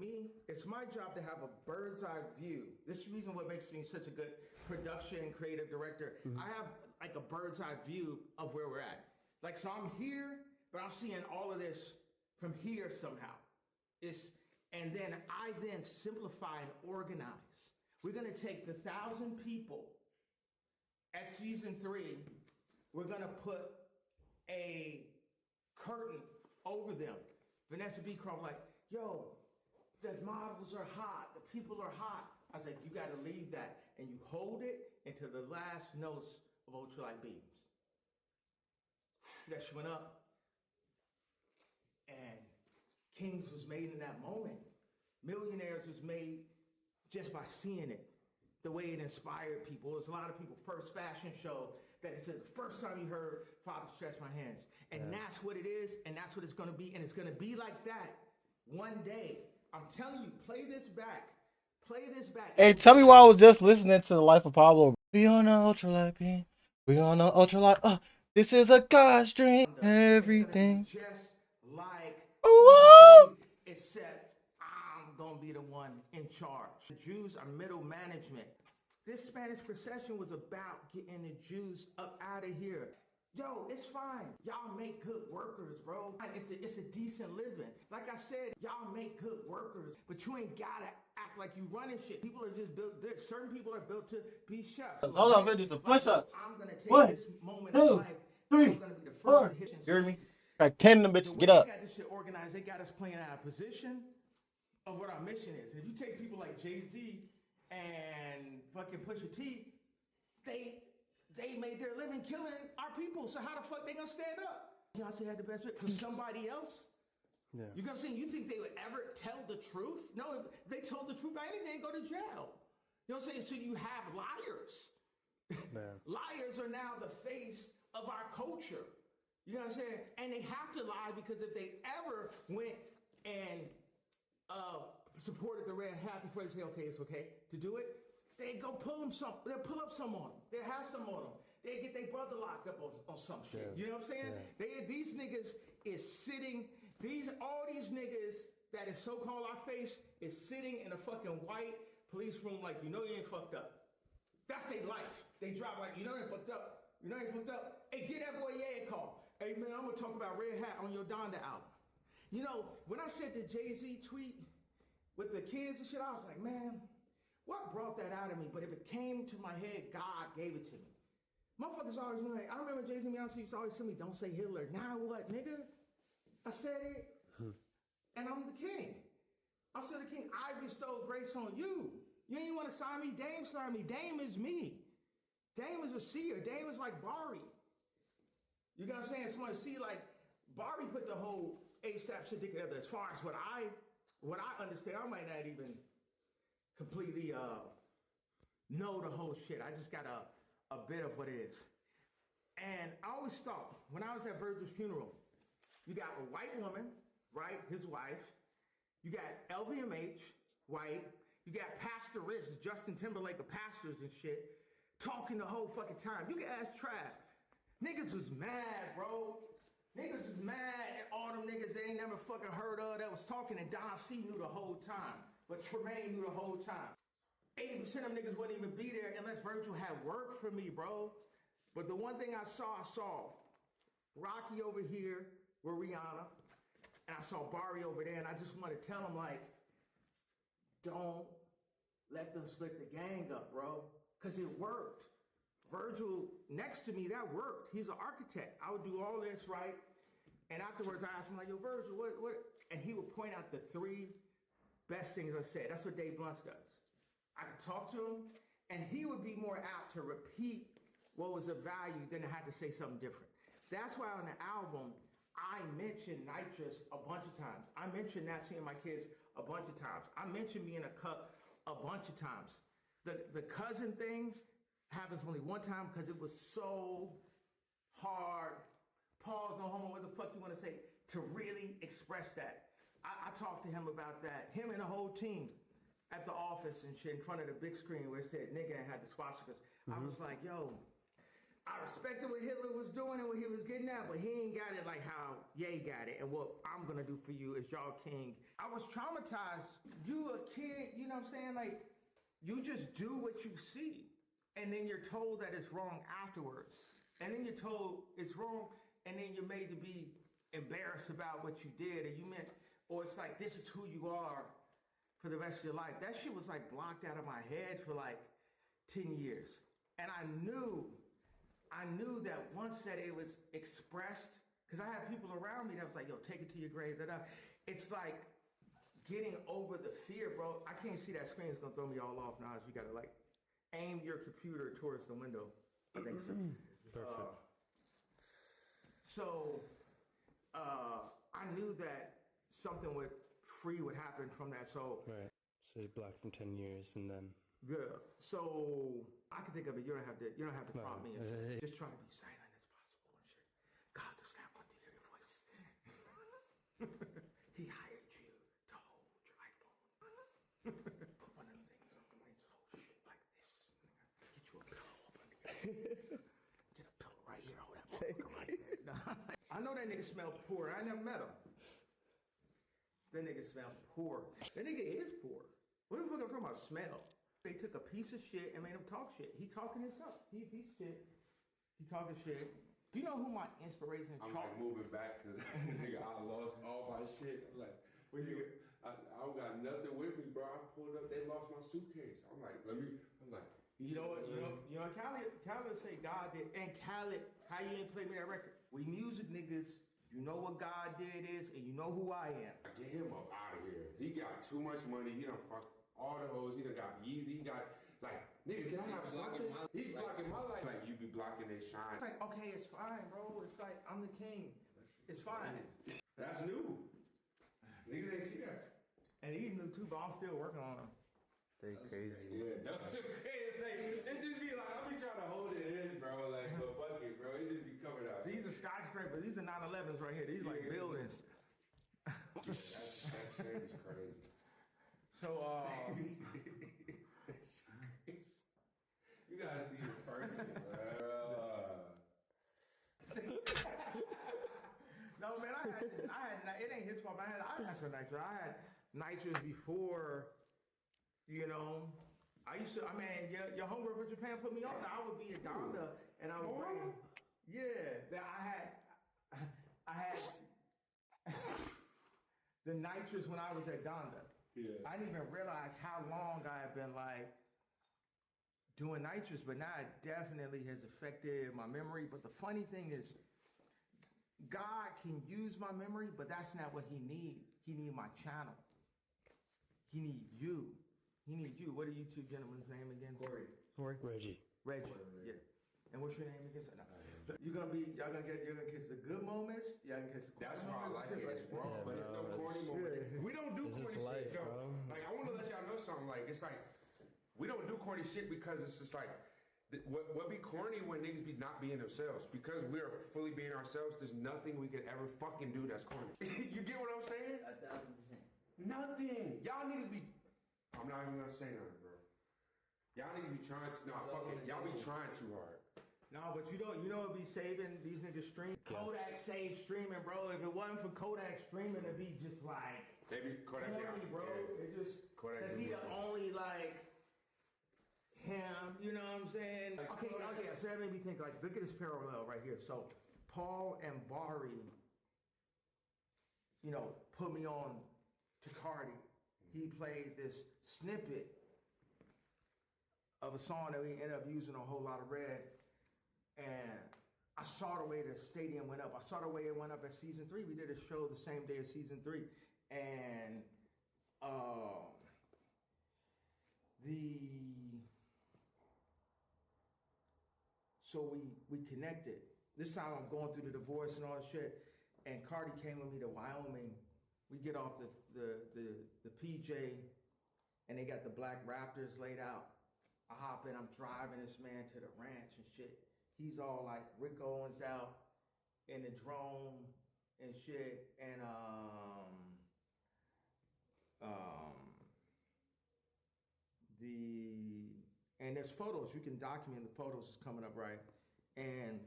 me, it's my job to have a bird's eye view. This is the reason what makes me such a good production creative director. I have like a bird's eye view of where we're at. Like, so I'm here, but I'm seeing all of this from here somehow. And then I simplify and organize. We're gonna take the 1,000 people at season 3, we're gonna put a curtain over them. Vanessa B. Crum like, yo, the models are hot, the people are hot. I was like, you gotta leave that. And you hold it into the last notes of ultralight beams. That shit went up. And Kings was made in that moment. Millionaires was made just by seeing it. The way it inspired people. It was a lot of people's first fashion show that it says the first time you heard Father Stretch My Hands. And that's what it is, and that's what it's gonna be, and it's gonna be like that one day. I'm telling you, play this back. Play this back. Hey, tell me why I was just listening to The Life of Pablo. We on the ultralight beam. We on the ultralight. This is a God's dream. Everything. Just like except I'm gonna be the one in charge. The Jews are middle management. This Spanish procession was about getting the Jews up out of here. Yo, it's fine. Y'all make good workers, bro. It's a decent living. Like I said, y'all make good workers, but you ain't gotta act like you running shit. People are just built. Certain people are built to be chefs. Hold on, do the push-ups. I'm gonna take this moment of life. 3, I'm gonna be the first to hit. You hear me? Like 10 of them bitches, get up. They got this shit organized. They got us playing out of position of what our mission is. And if you take people like Jay-Z and fucking Pusha T, they made their living killing our people. So how the fuck they gonna stand up? Beyonce had the best fit for somebody else. Yeah. You know what I'm saying? You think they would ever tell the truth? No, if they told the truth, they'd go to jail. You know what I'm saying? So you have liars. Liars are now the face of our culture. You know what I'm saying? And they have to lie because if they ever went and supported the red hat before they say, okay, it's okay to do it, they go pull them some. They'll pull up some on them. They'll have some on them. They get their brother locked up on some shit. You know what I'm saying? These niggas is sitting. All these niggas that is so-called our face is sitting in a fucking white police room like, you know you ain't fucked up. That's their life. They drop like, you know you ain't fucked up. You know you ain't fucked up. Hey, get that boy a call. Hey man, I'm gonna talk about Red Hat on your Donda album. You know, when I said the Jay-Z tweet with the kids and shit, I was like, man, what brought that out of me? But if it came to my head, God gave it to me. Motherfuckers always been like, I remember Jay-Z and Beyonce used to always tell me, don't say Hitler. Now what, nigga? I said it, and I'm the king. I said the king, I bestowed grace on you. You ain't want to sign me, Dame signed me. Dame is me. Dame is a seer. Dame is like Bari. You know what I'm saying? Somebody see like, Bari put the whole ASAP shit together. As far as what I understand, I might not even completely know the whole shit. I just got a bit of what it is. And I always thought, when I was at Virgil's funeral, you got a white woman, right? His wife. You got LVMH, white. You got Pastor Rich, Justin Timberlake of pastors and shit, talking the whole fucking time. You can ask Trav. Niggas was mad, bro. Niggas was mad at all them niggas they ain't never fucking heard of that was talking, and Don C knew the whole time. But Tremaine knew the whole time. 80% of them niggas wouldn't even be there unless Virgil had work for me, bro. But the one thing I saw Rocky over here with Rihanna, and I saw Bari over there, and I just want to tell him, like, don't let them split the gang up, bro. Because it worked. Virgil, next to me, that worked. He's an architect. I would do all this, right? And afterwards, I asked him, like, yo, Virgil, what? And he would point out the 3 best things I said. That's what Dave Blunts does. I could talk to him, and he would be more apt to repeat what was of value than to have to say something different. That's why on the album, I mentioned nitrous a bunch of times. I mentioned not seeing my kids a bunch of times. I mentioned being a cup a bunch of times. The cousin thing happens only one time because it was so hard. Pause, no homo, what the fuck you want to say? To really express that. I talked to him about that. Him and the whole team at the office and shit in front of the big screen where it said nigga and had the swastikas. I was like, yo, I respected what Hitler was doing and what he was getting at, but he ain't got it like how Ye got it. And what I'm gonna do for you is y'all king. I was traumatized. You a kid, you know what I'm saying? Like, you just do what you see. And then you're told that it's wrong afterwards. And then you're told it's wrong, and then you're made to be embarrassed about what you did, and you meant, or it's like, this is who you are for the rest of your life. That shit was like blocked out of my head for like 10 years. And I knew that once that it was expressed, because I had people around me that was like, yo, take it to your grave. It's like getting over the fear, bro. I can't see that screen. It's going to throw me all off now. You got to like aim your computer towards the window. I think so. Perfect. I knew that something would happen from that. So Right. So you're black from 10 years and then... yeah. So I can think of it. You don't have to prompt me and shit. Just try to be silent as possible and shit. God does not want to hear your voice. He hired you to hold your iPhone. Put one of them things on the way, just hold shit like this. Get you a pillow up under your head. Get a pillow right here. Hold that motherfucker right there. I know that nigga smelled poor. I never met him. That nigga smelled poor. That nigga is poor. What the fuck I'm talking about? Smell. They took a piece of shit and made him talk shit. He talking himself. He a piece of shit. He talking shit. Do you know who my inspiration is? I'm like moving back because nigga, I lost all my shit. I'm like, nigga, I don't got nothing with me, bro. I pulled up, they lost my suitcase. I'm like, You know what? Khaled say God did, and Khaled, how you ain't play me that record? We music niggas, you know what God did is, and you know who I am. Get him up out of here. He got too much money. He done fucked all the hoes. He done got Yeezy. He got, like, nigga, can I have something? He's blocking my life. Like, you be blocking their shine. It's like, okay, it's fine, bro. It's like, I'm the king. It's fine. That's new. Niggas ain't see that. And he knew too, but I'm still working on him. They crazy. Yeah, that's a crazy thing. It just be like, I be trying to hold it in, bro. Like, but fuck it, bro. It just be coming out. These are skyscrapers. These are 911s right here. These are like buildings. That's crazy. So, you gotta see the person, bro. No, man, I had, it ain't his fault. I had some nitrous. I had nitrous before, you know. Your homegirl from Japan put me on. I would be a Donda, and I would bring, that I had the nitrous when I was at Donda. Yeah. I didn't even realize how long I had been like doing nitrous, but now it definitely has affected my memory. But the funny thing is, God can use my memory, but that's not what he need. He need my channel. He need you. He need you. What are you two gentlemen's name again? Corey. Reggie. Yeah. And what's your name again? No. Y'all gonna catch the good moments. Y'all gonna catch the That's corny why I moments. like it. It's raw, Yeah, but it's no bro, corny it's- moment. We don't do This corny is life, shit, yo. bro. Like, I want to let y'all know something. Like, it's like, we don't do corny shit because it's just like, what be corny when niggas be not being themselves? Because we are fully being ourselves, there's nothing we could ever fucking do that's corny. You get what I'm saying? 1,000%. Nothing. Y'all niggas be, I'm not even gonna say nothing, bro. Y'all niggas be trying to, y'all be trying too hard. No, but you know it'd be saving these niggas stream. Yes. Kodak saved streaming, bro. If it wasn't for Kodak streaming, it'd be just like They be Kodak down. corny, bro. Yeah. It just Kodak cause he the down. only like him, you know what I'm saying? Okay, so that made me think like, look at this parallel right here. So Paul and Bari, you know, put me on to Cardi. He played this snippet of a song that we ended up using a whole lot of red. And I saw the way the stadium went up. I saw the way it went up at season 3. We did a show the same day as season 3. And so we connected. This time I'm going through the divorce and all that shit. And Cardi came with me to Wyoming. We get off the PJ and they got the black Raptors laid out. I hop in, I'm driving this man to the ranch and shit. He's all like Rick Owens out in the drone and shit. And and there's photos. You can document the photos coming up, right? And,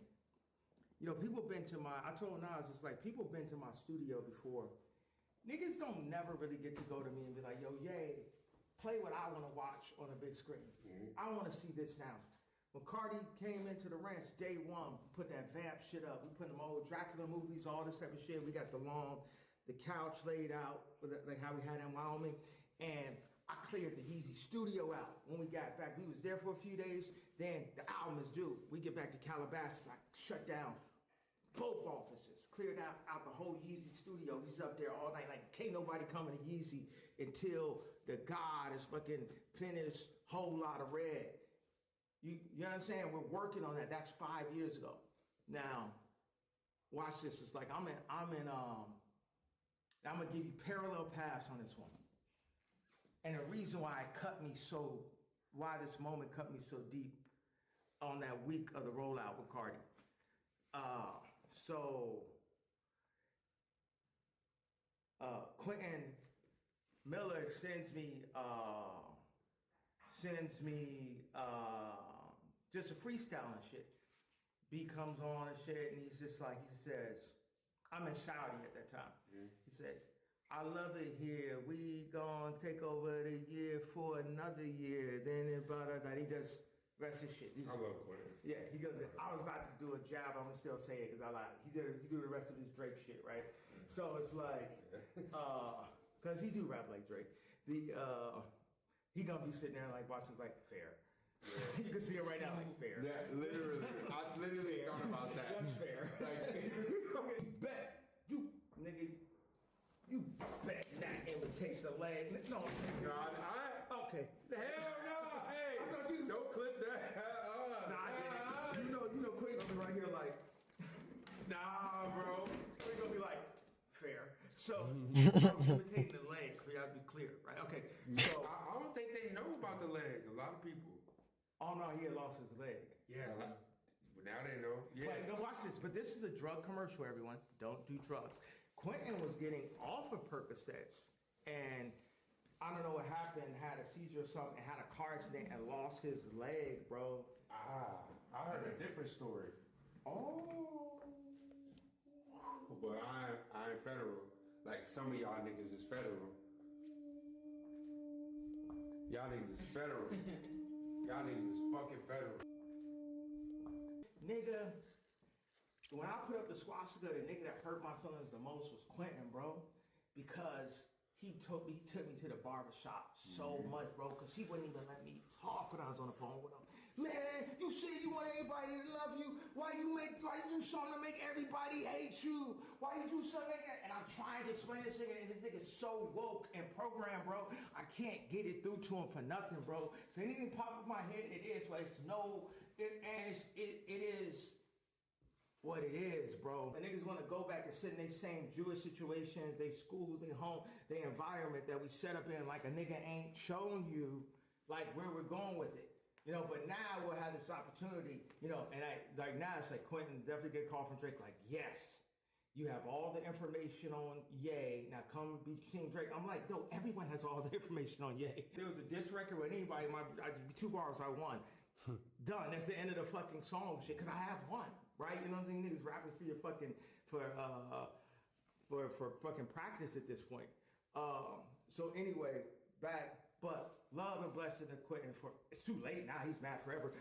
you know, people been to I told Nas, it's like, people been to my studio before. Niggas don't never really get to go to me and be like, yo, yay, play what I want to watch on a big screen. I want to see this now. When Cardi came into the ranch, day one, we put that vamp shit up. We put them old Dracula movies, all this type of shit. We got the couch laid out, like how we had in Wyoming. And I cleared the Yeezy studio out. When we got back, we was there for a few days. Then the album is due. We get back to Calabasas, I shut down both offices, cleared out the whole Yeezy studio. He's up there all night, like can't nobody come to Yeezy until the God is fucking finished Whole Lot of Red. You understand? We're working on that. That's 5 years ago. Now, watch this. It's like I'm gonna give you parallel paths on this one. And the reason why this moment cut me so deep on that week of the rollout with Cardi. Quentin Miller sends me just a freestyle and shit. B comes on and shit, and he's just like, he says, I'm in Saudi at that time. He says, I love it here. We gon' take over the year for another year. Then about that, he does rest of shit. I love Quentin. Yeah, he goes. I was about to do a jab. I'm gonna still say it because I like. He do the rest of his Drake shit, right? So it's like, because he do rap like Drake. He gonna be sitting there like watching like fair. Yeah. You can see it right now, like fair. Yeah, literally. I literally thought about that. That's fair. Like, bet you nigga. You bet not imitate the leg. No, God, okay. Hell no! Hey, I thought you was don't clip that. Nah, you know, Queen gonna be right here like, nah, bro. Queen gonna be like, fair. So, imitating the leg. We gotta be clear, right? Okay. So I don't think they know about the leg. A lot of people. Oh no, he had lost his leg. Yeah. Now they know. Yeah. But watch this. But this is a drug commercial, everyone. Don't do drugs. Quentin was getting off of Percocets, and I don't know what happened, had a seizure or something, and had a car accident and lost his leg, bro. I heard a different story. Oh. But I ain't federal. Like some of y'all niggas is federal. Y'all niggas is federal. Y'all niggas is fucking federal. Nigga. When I put up the swastika, the nigga that hurt my feelings the most was Quentin, bro. Because he took me to the barbershop so much, bro. Because he wouldn't even let me talk when I was on the phone with him. Man, you said you want everybody to love you. Why you do something to make everybody hate you? Why you do something like that? And I'm trying to explain this nigga, and this nigga's so woke and programmed, bro. I can't get it through to him for nothing, bro. So anything pop in my head, it is, but it is what it is, bro. The niggas want to go back and sit in their same Jewish situations, their schools, their home, their environment that we set up in, like a nigga ain't showing you like where we're going with it. You know, but now we'll have this opportunity, you know, and now it's like Quentin definitely get a call from Drake, like, yes, you have all the information on Ye, now come be King Drake. I'm like, no, everyone has all the information on Ye. If there was a diss record with anybody, I'd be 2 bars, I won. Done. That's the end of the fucking song shit, because I have one. Right? You know what I'm saying? Niggas rapping for your fucking for fucking practice at this point. So anyway, back, but love and blessing to Quentin for it's too late now, he's mad forever.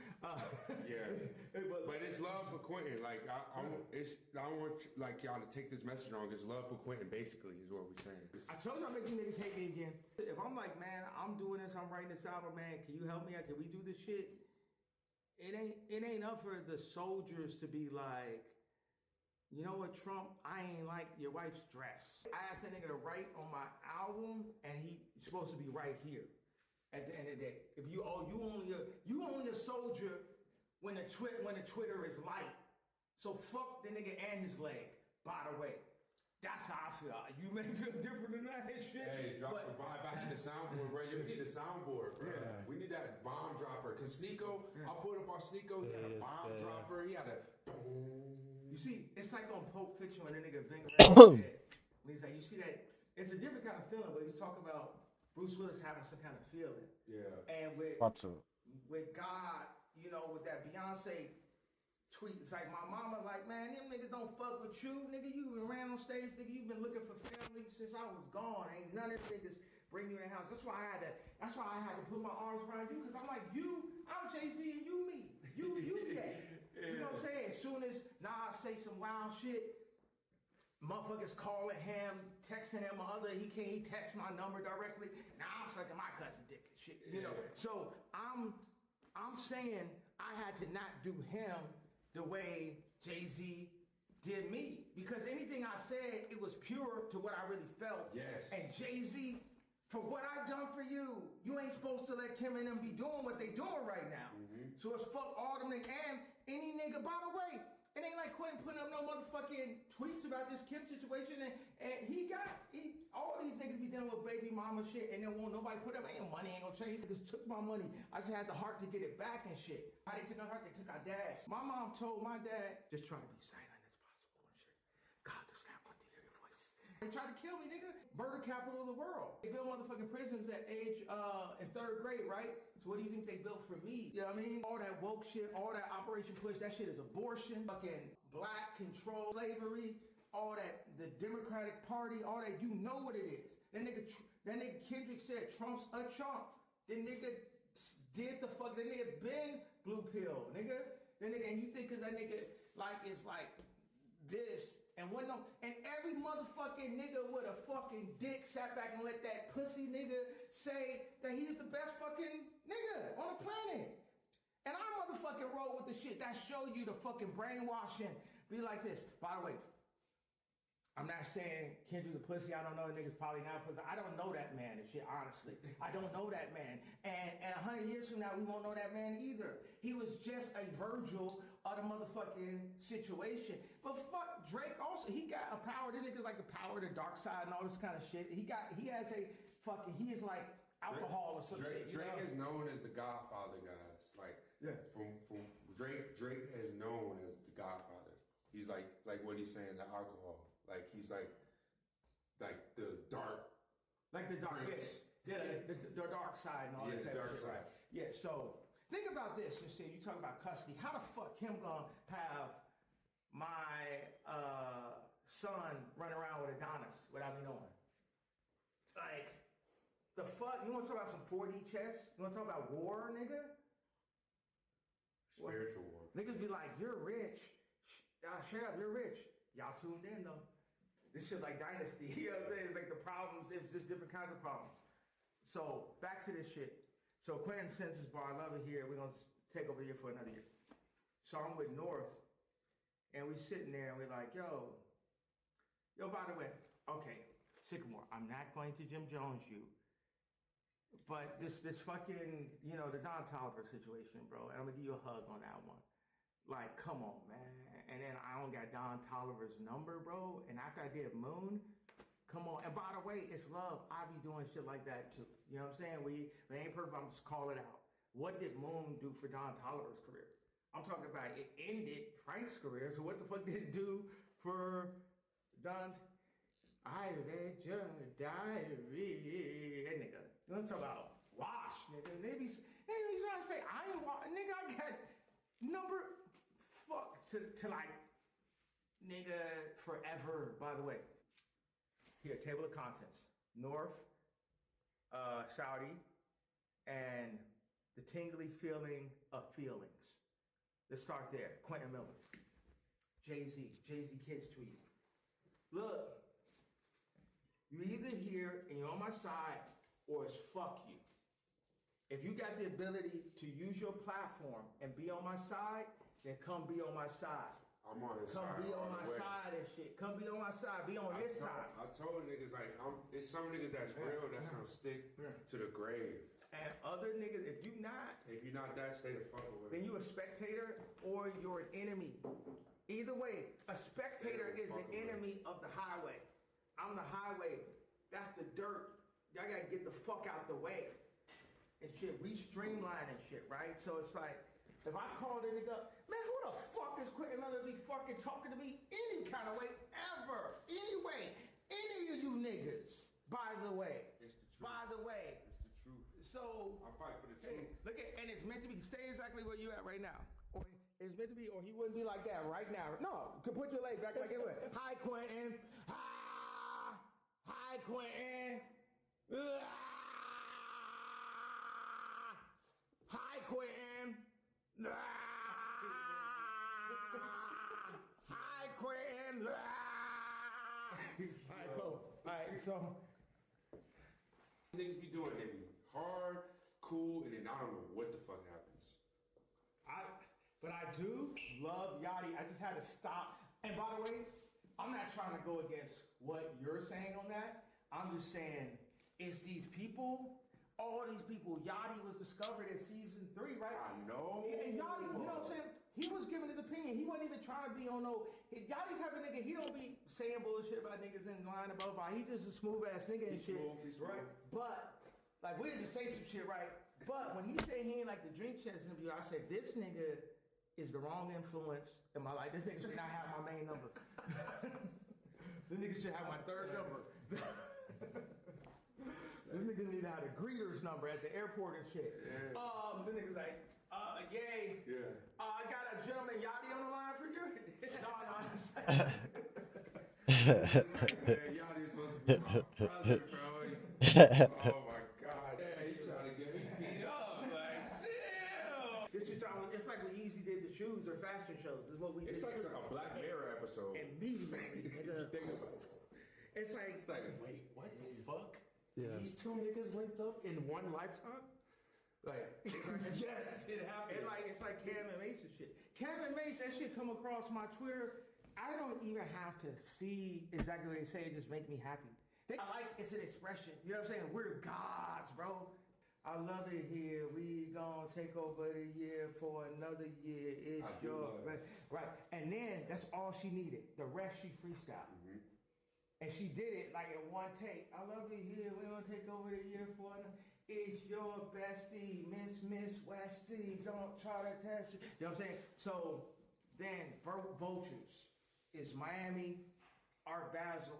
Yeah. But it's love for Quentin. Like I want like y'all to take this message wrong. It's love for Quentin basically is what we're saying. I told you I'm making niggas hate me again. If I'm like, man, I'm doing this, I'm writing this album, man, can you help me out? Can we do this shit? It ain't up for the soldiers to be like, you know what, Trump, I ain't like your wife's dress. I asked that nigga to write on my album, and he's supposed to be right here at the end of the day. If you only a soldier when the Twitter is light. So fuck the nigga and his leg, by the way. That's how I feel. You may feel different than that shit. Hey, drop the vibe back to the soundboard, bro. We need a soundboard, bro. Yeah. We need that bomb dropper. Cause Sneeko, I put up on Sneeko, he had a bomb dropper. He had a You see, it's like on Pulp Fiction when the nigga Ving he's like, you see that, it's a different kind of feeling, but he's talking about Bruce Willis having some kind of feeling. Yeah. And with God, you know, with that Beyonce tweets like my mama like, man, them niggas don't fuck with you, nigga. You been around on stage, nigga. You been looking for family since I was gone. Ain't none of them niggas bring you in the house. That's why I had to put my arms around you, because I'm like, I'm Jay-Z and you me. You gay. You know what I'm saying? As soon as Nas say some wild shit, motherfuckers calling him, texting him, he text my number directly. Now I'm sucking my cousin dick and shit. You know. So I'm saying I had to not do him the way Jay-Z did me, because anything I said, it was pure to what I really felt. Yes. And Jay-Z, for what I done for you, you ain't supposed to let Kim and them be doing what they doing right now. Mm-hmm. So it's fuck all them niggas and any nigga. By the way, it ain't like Quentin putting up no motherfucking tweets about this Kim situation, and all these niggas be dealing with baby mama shit, and then won't nobody put up. Ain't money ain't gonna change. Niggas took my money. I just had the heart to get it back and shit. How they took our heart? They took our dads. My mom told my dad, just try to be silent as possible and shit. God does not want to hear your voice. They tried to kill me, nigga. Murder capital of the world. They built motherfucking prisons at age in 3rd grade, right? So what do you think they built for me? You know what I mean? All that woke shit, all that Operation Push, that shit is abortion, fucking black control, slavery, all that, the Democratic Party, all that, you know what it is. That nigga Kendrick said Trump's a chump. That nigga did the fuck, that nigga been blue pill, nigga. That nigga, and you think cause that nigga like is like this, and every motherfucking nigga with a fucking dick sat back and let that pussy nigga say that he is the best fucking nigga on the planet. And I motherfucking roll with the shit that show you the fucking brainwashing. Be like this. By the way, I'm not saying Kendrick's a pussy. I don't know. The nigga's probably not a pussy. I don't know that man and shit, honestly. I don't know that man. And 100 years from now, we won't know that man either. He was just a Virgil of the motherfucking situation. But fuck, Drake also, he got a power. This nigga's like a power to the dark side and all this kind of shit. He is like alcohol or some shit. Drake is known as the Godfather, guys. Like, yeah. From Drake is known as the Godfather. He's like what he's saying, the alcohol. Like he's like the dark, like the dark, yes, the dark side and all that. Yeah, the dark side. Right? Yeah. So think about this. You talk about custody. How the fuck Kim gonna have my son run around with Adonis without me knowing? Like the fuck? You want to talk about some 4D chess? You want to talk about war, nigga? Spiritual war. Niggas be like, you're rich. Shut up, you're rich. Y'all tuned in though. This shit like Dynasty, you know what I'm saying? It's like the problems, there's just different kinds of problems. So, back to this shit. So, Quentin sends his bar, I love it here. We're going to take over here for another year. So, I'm with North, and we sitting there, and we're like, yo, by the way, okay, Sycamore, I'm not going to Jim Jones you, but this fucking, the Don Toliver situation, bro, and I'm going to give you a hug on that one. Like, come on, man. And then I don't got Don Toliver's number, bro. And after I did Moon, come on. And by the way, it's love. I be doing shit like that too. You know what I'm saying? We ain't perfect. I'm just call it out. What did Moon do for Don Toliver's career? I'm talking about it ended Frank's career. So what the fuck did it do for Don? I read your diary. That nigga. You know what I'm talking about? Wash, nigga. They be trying to say, I ain't wash. Nigga, I got number... Fuck to like nigga forever. By the way, here table of contents: North, Saudi, and the tingly feeling of feelings. Let's start there. Quentin Miller, Jay-Z kids tweet. Look, you either here and you're on my side, or it's fuck you. If you got the ability to use your platform and be on my side, then come be on my side. I'm on his come side. Come be on my side and shit. Come be on my side. Be on his side. I told niggas, like, it's some niggas that's real that's gonna stick to the grave. And other niggas, if you not that, stay the fuck away. Then you a spectator or you're an enemy. Either way, a spectator is the enemy of the highway. I'm the highway. That's the dirt. Y'all gotta get the fuck out the way. And shit, we streamline and shit, right? So it's like, if I call the nigga up, man, who the fuck is Quentin Miller be fucking talking to me any kind of way ever? Anyway, any of you niggas, by the way. It's the truth. By the way. It's the truth. So I fight for the truth. Look at, and it's meant to be, stay exactly where you at right now. Or it's meant to be, or he wouldn't be like that right now. No, could put your leg back like it was. Hi, Quentin. Hi, Quentin. Hi, Quentin. Hi, Quentin. All right, cool. All right, so Niggas be doing, they be hard, cool, and then I don't know what the fuck happens. But I do love Yachty. I just had to stop. And by the way, I'm not trying to go against what you're saying on that. I'm just saying it's these people, all these people. Yachty was discovered in season 3, right? I know. And Yachty, you know what I'm saying? He was giving his opinion. He wasn't even trying to be on no. Yachty type of nigga. He don't be saying bullshit about niggas in line above. He's just a smooth ass nigga and shit. He's right. But like we just say some shit, right? But when he said he ain't like the Drink Champs interview, I said this nigga is the wrong influence in my life. This nigga should not have my main number. This nigga should have my 3rd number. This nigga need to have a greeter's number at the airport and shit. Yeah. This nigga's like, yay. Yeah. I got a gentleman Yachty on the line for you. No. Man, y'all is supposed to be my brother, bro. Oh my God. Yeah, he trying to get me beat up. Like, damn. It's like when Easy did the shoes or fashion shows. Is what we It's did. like a Black Mirror episode. Immediately, nigga. Think about it. It's like, Wait, what the fuck? Yeah. These 2 niggas linked up in one lifetime? Like, yes, it happened. it's like Cam and Mace and shit. Cam and Mace, that shit come across my Twitter. I don't even have to see exactly what they say. It just make me happy. I like it's an expression. You know what I'm saying? We're gods, bro. I love it here. We gonna take over the year for another year. It's your right. And then that's all she needed. The rest she freestyled. Mm-hmm. And she did it like in one take. I love it here. We're gonna take over the year for another. It's your bestie, Miss Westie. Don't try to test you. You know what I'm saying? So then Vultures is Miami, Art Basel.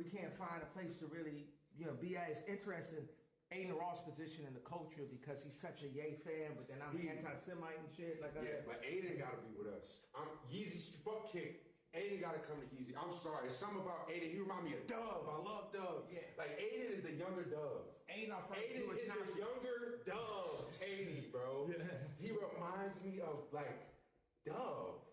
We can't find a place to really, be as interesting. Aiden Ross' position in the culture because he's such a Ye fan, but then I'm anti-Semite and shit. Like but Aiden gotta be with us. Yeezy's fuck kick. Aiden gotta come to Yeezy. I'm sorry. It's something about Aiden. He reminds me of Dub. I love Dub. Yeah. Like Aiden is the younger Dub. Aiden is the younger Dub. Taney, bro. Yeah. He reminds me of like Dub.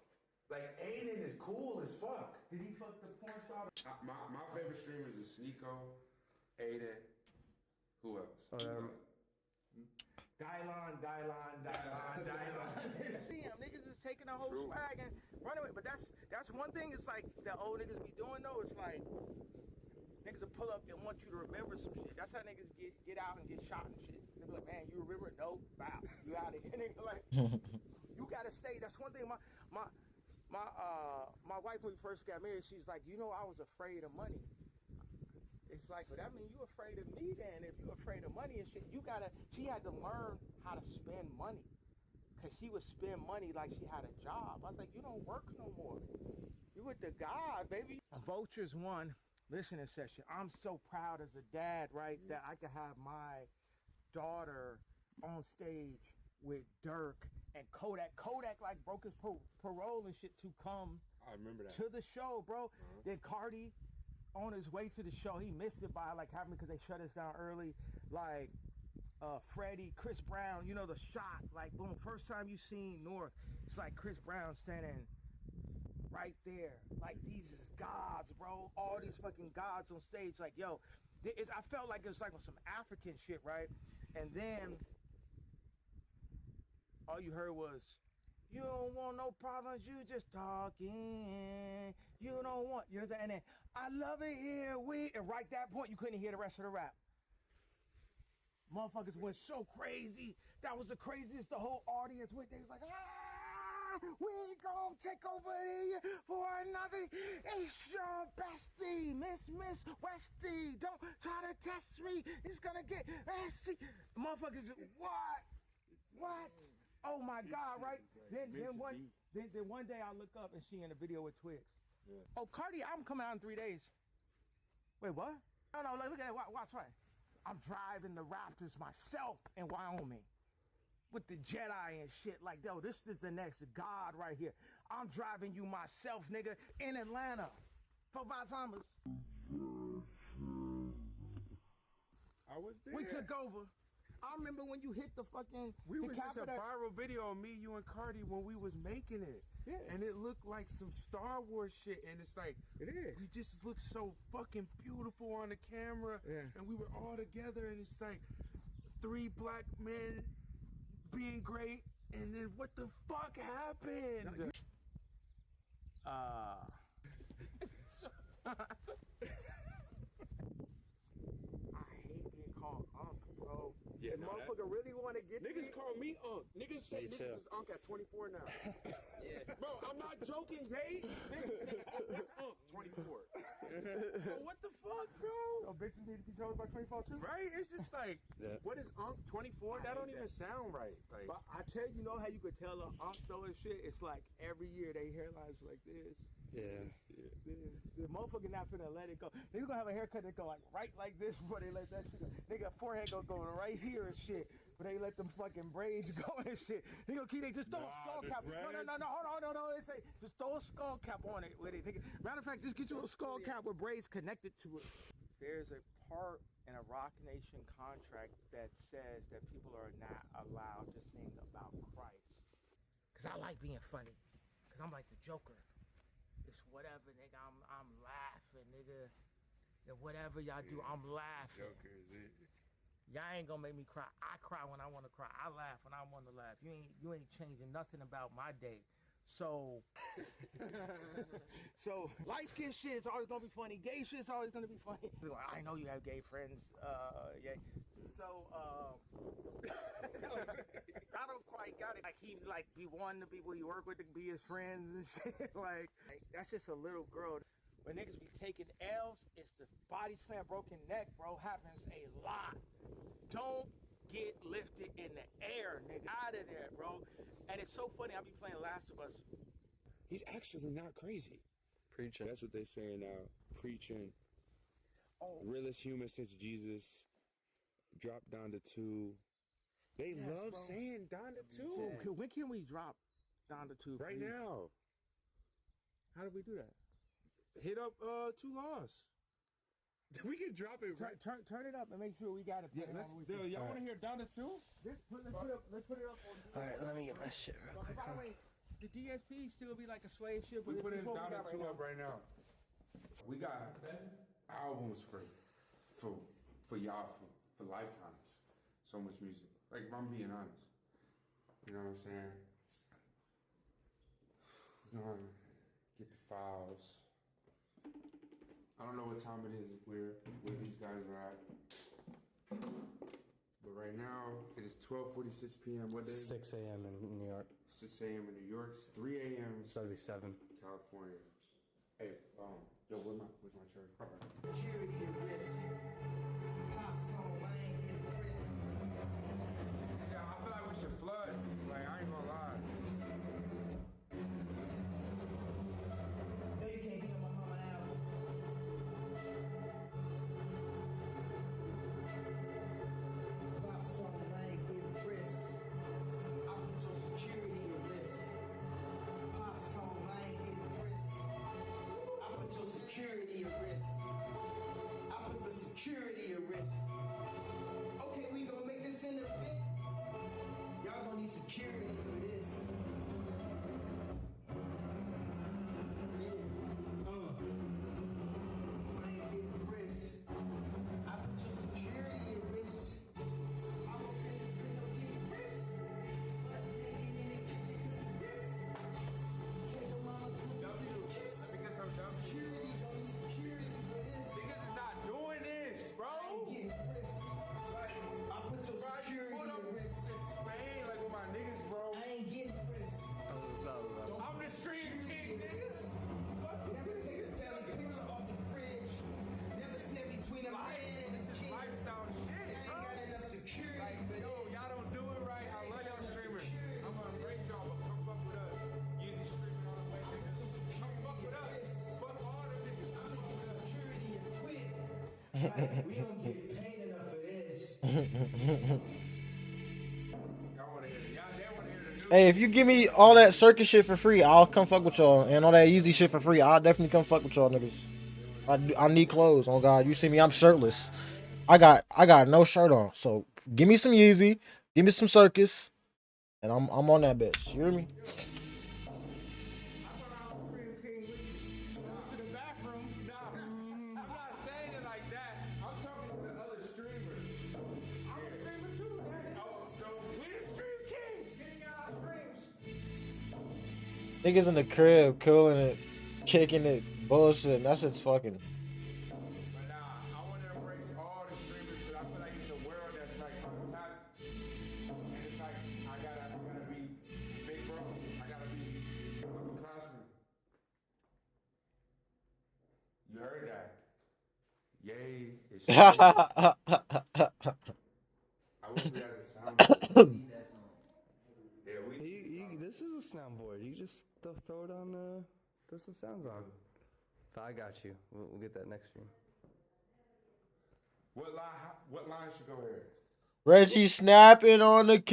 Like Aiden is cool as fuck. Did he fuck the porn star? My favorite streamers is Sneeko, Aiden. Who else? Dylon. Damn, niggas is taking the whole swag and running with it. But that's one thing. It's like the old niggas be doing though. It's like niggas will pull up and want you to remember some shit. That's how niggas get out and get shot and shit. They be like, man, you remember it? No, bow, you out of here. Nigga, like you gotta stay. That's one thing. My wife when we first got married, she's like, I was afraid of money. It's like, but that means you afraid of me then. If you afraid of money and shit, she had to learn how to spend money. Cause she would spend money like she had a job. I was like, you don't work no more. You with the God, baby. Vultures won listening session. I'm so proud as a dad, right, that I could have my daughter on stage with Dirk and Kodak. Kodak like broke his parole and shit to come I remember that. to the show, bro. Then Cardi on his way to the show, he missed it by like having because they shut us down early. Like Freddie, Chris Brown, the shot, like boom, first time you seen North, it's like Chris Brown standing right there. Like these is gods, bro. All these fucking gods on stage. Like, yo, I felt like it was like on some African shit, right? And then all you heard was, you don't want no problems, you just talking. You don't want, and then, I love it here, and right that point, you couldn't hear the rest of the rap. Motherfuckers went so crazy. That was the craziest the whole audience went. They was like, we gonna take over here for another. It's your bestie, Miss Westie. Don't try to test me. It's gonna get messy. Motherfuckers, what? Oh my God, right? Then one day I look up and she in a video with Twigs. Yeah. Oh, Cardi, I'm coming out in 3 days. Wait, what? No, look at it. Watch right. I'm driving the Raptors myself in Wyoming. with the Jedi and shit. Like, yo, this is the next God right here. I'm driving you myself, nigga, in Atlanta. 4 5 times. I was there. We took over. I remember when you hit the fucking. We was just a viral video of me, you, and Cardi when we was making it. Yeah. And it looked like some Star Wars shit. And it's like, It is. we just looked so fucking beautiful on the camera. Yeah. And we were all together. And it's like 3 black men being great. And then what the fuck happened? I hate being called Unc, bro. Yeah, the no, motherfucker really want to get Niggas me. call me Unc. Niggas say Me niggas too. is Unc at 24 now. Yeah. Bro, I'm not joking, yay. Niggas say that's Unc 24. So what the fuck, bro? Oh, bitches need to be chosen by 24 too? Right? It's just like, Yeah. what is Unc 24? That don't even sound right. Like, But I tell you, know how you could tell an Unc though and shit? It's like every year they hairlines like this. Yeah. The motherfucker not finna let it go. Nigga gonna have a haircut that go like right like this before they let that shit go. Nigga forehead gonna go right here and shit. But they let them fucking braids go and shit. He gonna keep they just throw a skull the cap. dreads. No, hold on. They say just throw a skull cap on it with it. Nigga. Matter of fact, just get you a skull cap with braids connected to it. There's a part in a Rock Nation contract that says that people are not allowed to sing about Christ. Cause I like being funny. Cause I'm like the Joker. It's whatever, nigga. I'm laughing, nigga. And whatever y'all do, I'm laughing. Joker is it. Y'all ain't gonna make me cry. I cry when I want to cry. I laugh when I want to laugh. You ain't changing nothing about my day. So, so light skin shit is always gonna be funny. Gay shit is always gonna be funny. I know you have gay friends. Yeah. So, I don't quite got it. Like he like be wanting the people he work with to be his friends and shit. like that's just a little girl. When niggas be taking L's, it's the body slam, broken neck, bro. Happens a lot. Don't get lifted in the air, nigga. Out of there, bro. And it's so funny. I be playing Last of Us. He's actually not crazy. Preaching. That's what they say now. Preaching. Oh. Realest human since Jesus. Dropped down to 2. They Yes, love bro. saying down to 2. When can we drop down to 2? Right please? now. How do we do that? Hit up 2 Lost. We can drop it right. Turn it up and make sure we got it. Y'all want to hear down to 2? Let's put it up on. All right, let me get my shit real quick. By the way, the DSP still be like a slave ship. We but put it's it what we down got to 2 right up right now. We got albums for y'all for lifetimes. So much music. Like, if I'm being honest. You know what I'm saying? We're gonna get the files. I don't know what time it is where these guys are at. But right now, it is 12:46 p.m. What day? 6 a.m. in New York. 6 a.m. in New York. It's 3 a.m. It's about to be 7. California. Hey, yo, where's my shirt? All right. Security and risk. Pop song, I ain't getting credit. Yeah, I feel like we should flood. Like, I ain't gonna lie. No, you can't be on my mama album. Pop song, I ain't getting risk. I put your security at risk. Pop song, I ain't getting risk. I put your security at risk. I put the security at risk. Okay, we gonna make this in a bit. Y'all gonna need security for this. I ain't getting risk. I put your security at risk. I'm up in the crib, get risk. But naked in the kitchen, get risk. Tell your mama come give me a kiss. Let me get some W. Security, gonna need security for this. Niggas is not doing this, bro. I ain't getting risk. I put your security Pull up at risk. Spain, like with my niggas, bro. I ain't getting risk. I'm the street king, niggas. Never take a family picture off the fridge. Never step between a man and his kids. Lifestyle shit, I ain't bro. got enough security Like, for yo, this. y'all don't do it right. I love y'all streamers. I'm gonna break y'all, but come fuck with us. Yeezy streaming all the way, niggas. Come fuck with us. Fuck all the niggas. I'm gonna get security and quit. Like, we don't get paid enough for this. Y'all wanna hear this? Hey, if you give me all that circus shit for free, I'll come fuck with y'all. And all that easy shit for free, I'll definitely come fuck with y'all niggas. I need clothes. Oh God, you see me? I'm shirtless. I got no shirt on. So give me some Yeezy, give me some circus, and I'm on that bitch. You hear me? I'm not saying it like that. I'm talking to the other streamers. I'm a streamer too, man. Oh, so we the stream kings. Getting out our streams. Niggas in the crib, cooling it, kicking it, bullshit. That shit's fucking. But nah, I want to embrace all the streamers because I feel like it's a world that's like untapped. And it's like, I gotta be big bro. I gotta be upperclassman. You heard that? Yay. It's I wish we had a sound. Yeah, this is a soundboard. You just throw it on, throw some sounds on. So I got you. We'll get that next stream. What line should go here? Reggie snapping on the.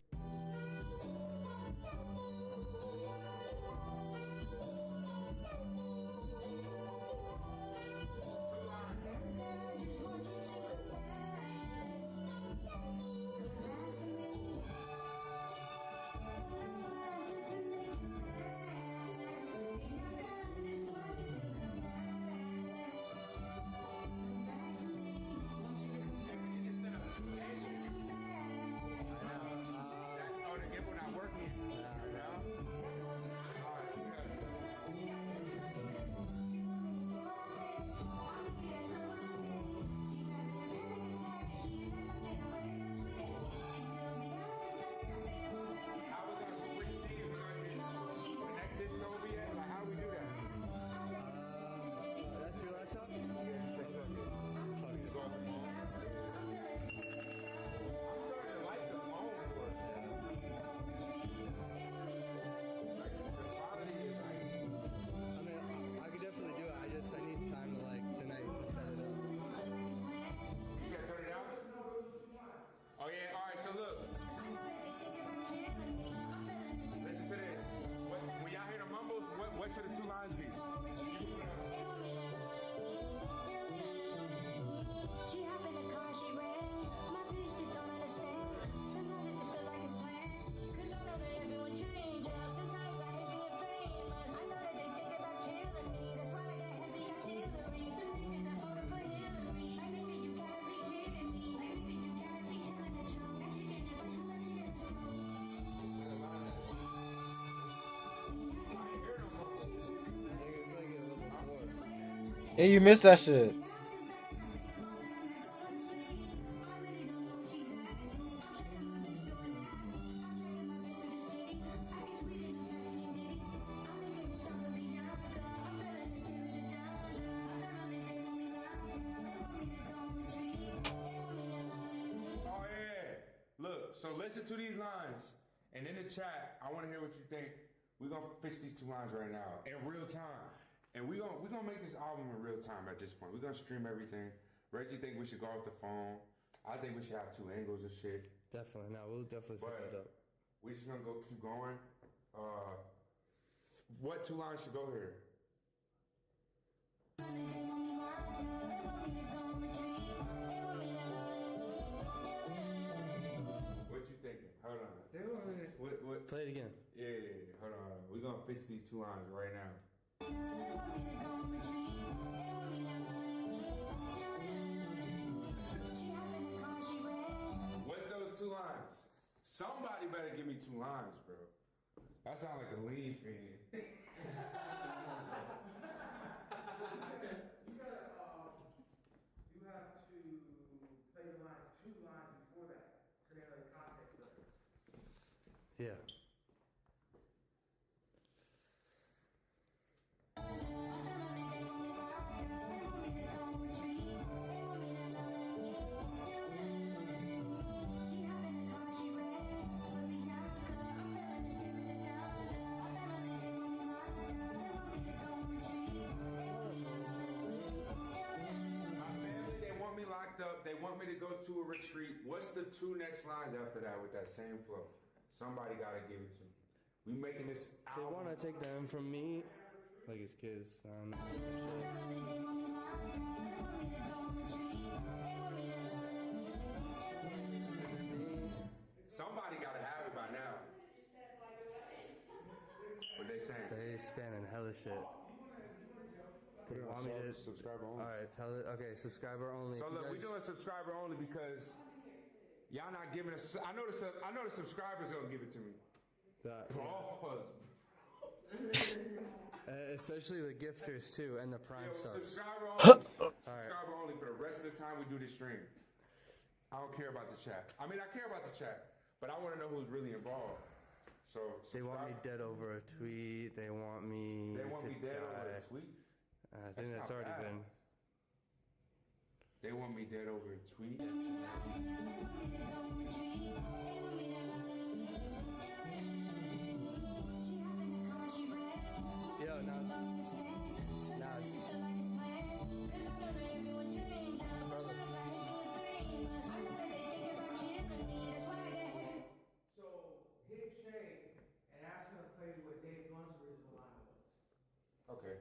Yeah, you missed that shit. So listen to these lines, and in the chat, I want to hear what you think. We're gonna fix these two lines right now in real time, and we're gonna make this album in real time. At this point, we're gonna stream everything. Reggie think we should go off the phone. I think we should have 2 angles and shit. Definitely, no, we'll definitely set that up. We're just gonna keep going. What 2 lines should go here? What you thinking? Hold on. What? Play it again. Yeah. Hold on. We're gonna fix these 2 lines right now. What's those 2 lines? Somebody better give me 2 lines, bro. That sounds like a lean fiend. You have to play the lines, 2 lines before that, so they have the context of it. Yeah. Up. They want me to go to a retreat. What's the 2 next lines after that with that same flow? Somebody gotta give it to me. We making this They album. want to take them from me, like his kids. Somebody gotta have it by now. What they saying? They spamming hella shit. Put it Want me to- subscriber only. All right, tell it. Okay, subscriber only. So If you look, we guys- doing subscriber only because y'all not giving us. I know the subscribers gonna give it to me. That- Pause. especially the gifters too, and the prime Yo, subs. subscriber only. Subscriber only for the rest of the time we do this stream. I don't care about the chat. I mean, I care about the chat, but I want to know who's really involved. So They want me subscribe- dead over a tweet. They want me. They want to me dead over die. a tweet. I think That's that's not already bad. been. They want me dead over a tweet. Yo, Nas. So hit Shay and ask him to play what Dave Blunt's original line was. Okay.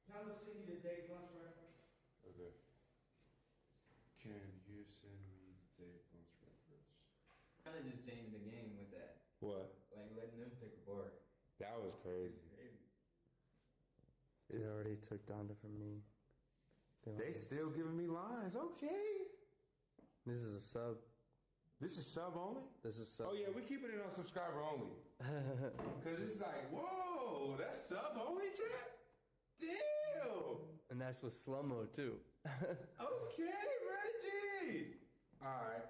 Tell him to send you the Dave Blunt's reference. Okay. Can you send me Dave Blunt's reference? Kind of just changed the game with that. What? Like letting them pick a bar. That was crazy. They already took Donda from me. They still giving me lines. Okay. This is a sub. This is sub only? This is sub. Oh yeah, we keeping it on subscriber only. Cause it's like, whoa, that's sub only chat? Damn. And that's with slow-mo too. Okay, Reggie. Alright.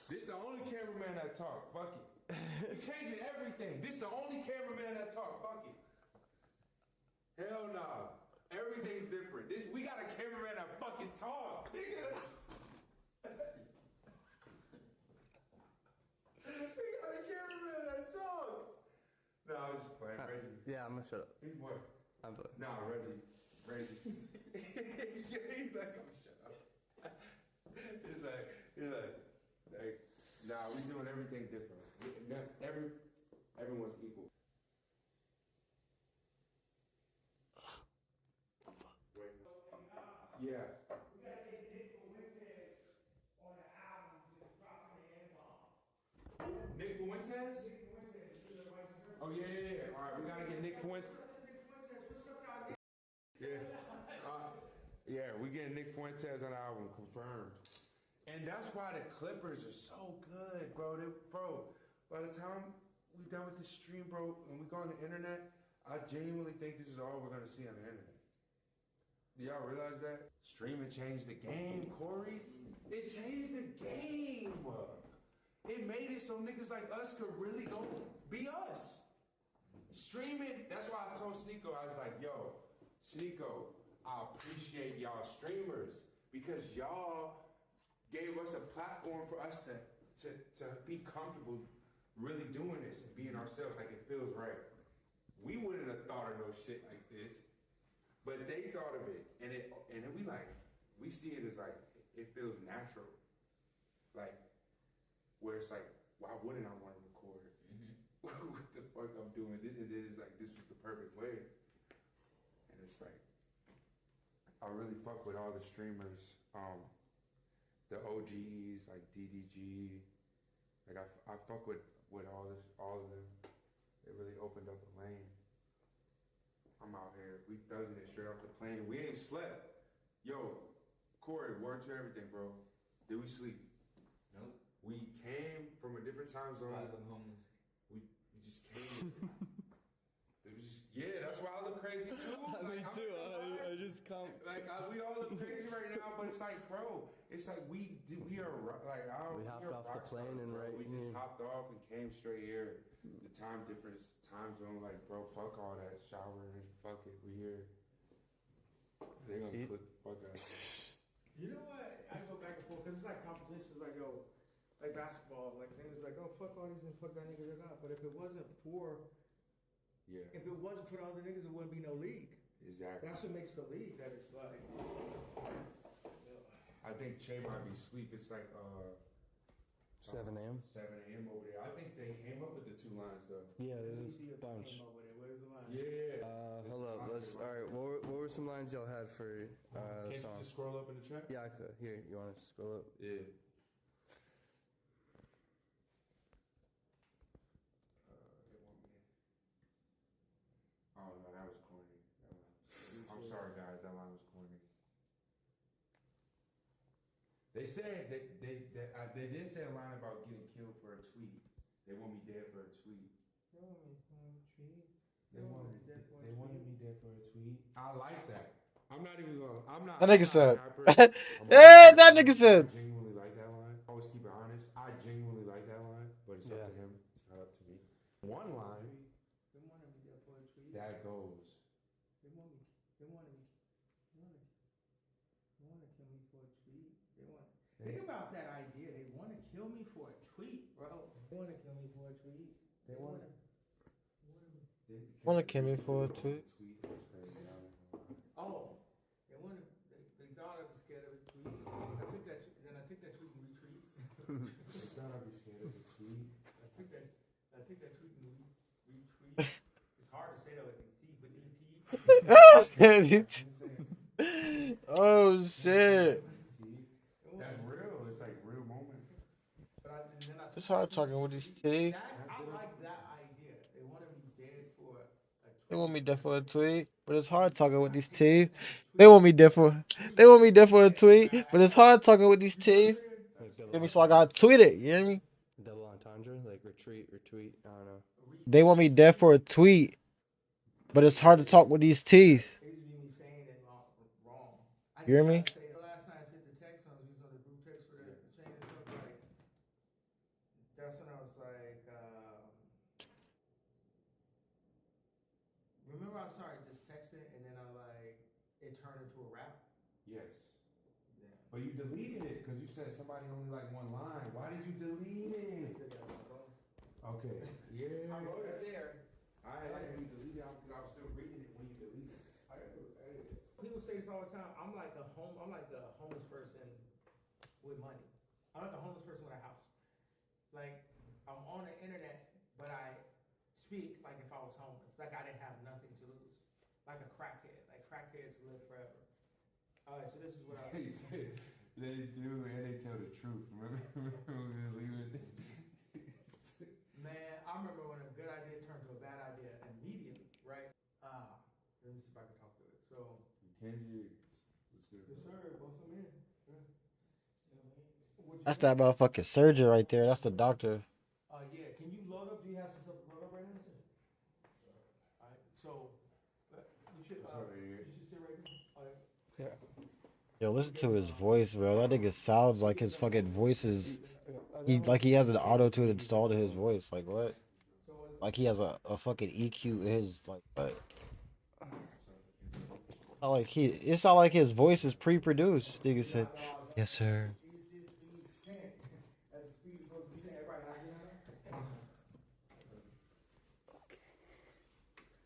This the only cameraman that talk. Fuck it. We changing everything. This the only cameraman that talk. Fuck it. Hell nah. Everything's different. We got a cameraman that fucking talk. Nigga. We got a cameraman that talk. Nah, I was just playing. Reggie. Yeah, I'm gonna shut up. He's what? I'm playing. Nah, Reggie. He's like, I'm shut up. He's like, nah, we doing everything different. Everyone's equal. Wait. Yeah. Nick Fuentes? Oh yeah. All right, we gotta get Nick Fuentes. Yeah, we getting Nick Fuentes on the album, confirmed. And that's why the Clippers are so good, bro. Bro, by the time we done with this stream, bro, and we go on the internet, I genuinely think this is all we're gonna see on the internet. Do y'all realize that? Streaming changed the game, Corey. It changed the game. It made it so niggas like us could really go be us. Streaming, that's why I told Sneeko, I was like, yo, Sneeko, I appreciate y'all streamers because y'all gave us a platform for us to be comfortable really doing this and being ourselves like it feels right. We wouldn't have thought of no shit like this, but they thought of it, and then we see it as like it feels natural, like where it's like, why wouldn't I want to record? What the fuck I'm doing? This is like this was the perfect way, and it's like I really fuck with all the streamers, the OGs like DDG, like I fuck with all of them. They really opened up a lane. I'm out here. We thugging it straight off the plane. We ain't slept. Yo, Corey, word to everything, bro. Did we sleep? Nope. We came from a different time zone. Why I'm homeless. We just came. It was just, yeah, that's why I look crazy too. Me too. I just come. Like we all look crazy right now, but it's like, bro, it's like we are like We hopped off the plane and bro. right We here. just hopped off and came straight here. The time difference, time zone, like bro, fuck all that showering, fuck it, we here. They gonna Eat. put the fuck out. You know what? I go back and forth because it's like competitions, like yo, like basketball, like niggas like, oh fuck all these and fuck that nigga or not. But if it wasn't for Yeah, the other niggas, it wouldn't be no league. exactly. That's what makes the league. That it's like. I think Che might be asleep. It's like 7 a.m. 7 a.m. over there. I think they came up with the 2 lines though. Yeah, Let me there's see a if they bunch. came up with it. Where's the line? Yeah. Hold up. All right. What were some lines y'all had for the Can't you song? just scroll up in the chat? Yeah, I could. Here, you want to scroll up? Yeah. Oh no, that was corny. I'm sorry, guys. That line was corny. They said they did say a line about getting killed for a tweet. They want me dead for a tweet. They wanted me dead for a tweet. I like that. I'm not even gonna. I'm not. That nigga said. I'm Hey, not- that nigga said. I genuinely like that line. Always keep it honest. I genuinely like that line, but it's up to him. It's not up to me. One line that goes. They want to kill me for a tweet. Think about that idea. They want to kill me for a tweet, bro. They want to kill me for a tweet. They want to. Want to kill me for a tweet? Oh, they want to. They thought I'd be scared of a tweet. I took that. Then I took that tweet and retweet. They thought I'd be scared of the tweet. I took that tweet and retweet. It's hard to say that with these teeth. With these teeth. Oh shit! That's real. It's like real moment. It's hard talking with these teeth. I like that idea. They want to be dead for a tweet. They want me dead for a tweet, but it's hard talking with these teeth. They want me dead for a tweet, but it's hard talking with these teeth. Hear me? So I gotta tweet it. You hear me? Double entendre, like retreat, retweet. I don't know. They want me dead for a tweet, but it's hard to talk with these teeth. You hear me? Last night I sent the text on. We was on the group text for the chain and stuff. Like, that's when I was like, remember I started just texting and then I like it turned into a rap. Yes. Yeah. But you deleted it because you said somebody only like one line. Why did you delete it? Okay. Yeah. I wrote it there. I like when you deleted it because I was still reading it when you deleted it. People say this all the time. I'm like a homeless person with money. I'm like a homeless person with a house. Like I'm on the internet, but I speak like if I was homeless. Like I didn't have nothing to lose. Like a crackhead. Like crackheads live forever. All right, so this is what I. They do, and they tell the truth. Remember when we were leaving? Man, I remember when a good idea turned to a bad idea immediately, right? Let me see if I can talk to it. So. Kenji. Yes, sir. What's the man? That's that motherfucking surgeon right there. That's the doctor. Yeah. Can you load up? Do you have some stuff to load up right now? All right. So, you should sit right here. Yo, listen to his voice, bro. That nigga sounds like his fucking voice is. He has an auto tune installed in his voice. Like what? Like he has a fucking EQ in his like what? It sound like his voice is pre-produced. Nigga said, "Yes, sir."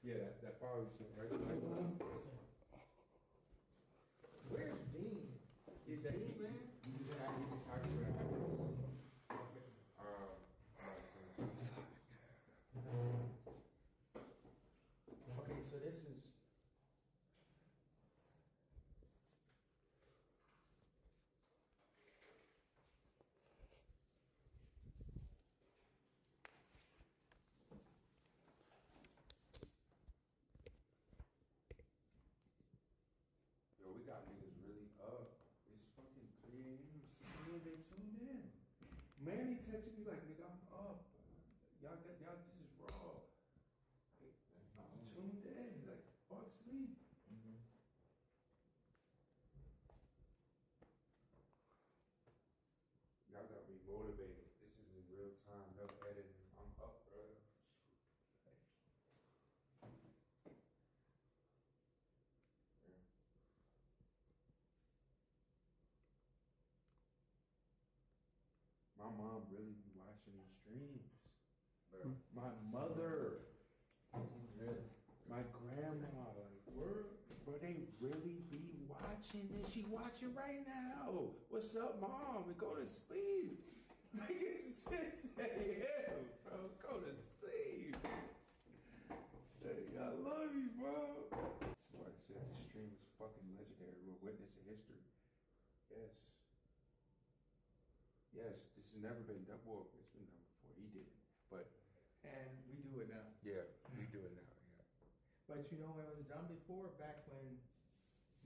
Yeah, that file you sent, right? Where's Dean? Is that Dean, man? You just have to put it Okay, so this is. Yo, we got niggas really up. It's fucking 3 a.m. 6 a.m. They tuned in. Manny texted me like, nigga, I'm up. Y'all, this is raw. I'm tuned in. Like, fuck sleep. Y'all got me motivated. This is in real time. No editing. I'm up, bro. My mom really be watching these streams. My mother, my grandma, like, but they really be watching this. She watching right now. What's up, mom? We go to sleep. Like it's 6 a.m., bro. Go to sleep. Hey, I love you, bro. Somebody said the stream is fucking legendary. We're witnessing history. Yes. Yes, this has never been done. Well, it's been done before. He did it. But And we do it now. yeah, we do it now. Yeah. But you know when it was done before, back when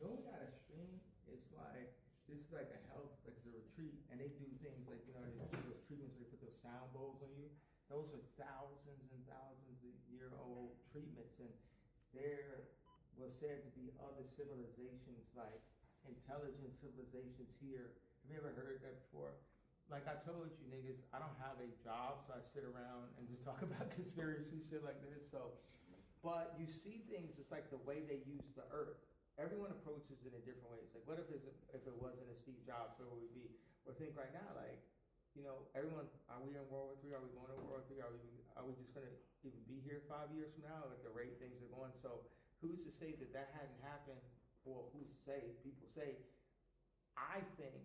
no one got a stream, it's like, this is like a health, like it's a retreat, and they do things like, you know, they do those treatments where they put those sound bowls on you. Those are thousands and thousands of year old treatments, and there was said to be other civilizations, like intelligent civilizations here. Have you ever heard that before? Like I told you niggas, I don't have a job, so I sit around and just talk about conspiracy shit like this. So, but you see things just like the way they use the earth. Everyone approaches it in different ways. Like, what if it wasn't a Steve Jobs, where would we be? Or think right now, like, you know, everyone, are we in World War III? Are we going to World War III? Are we just going to even be here 5 years from now at the rate things are going? So who's to say that that hadn't happened? Well, who's to say? People say, I think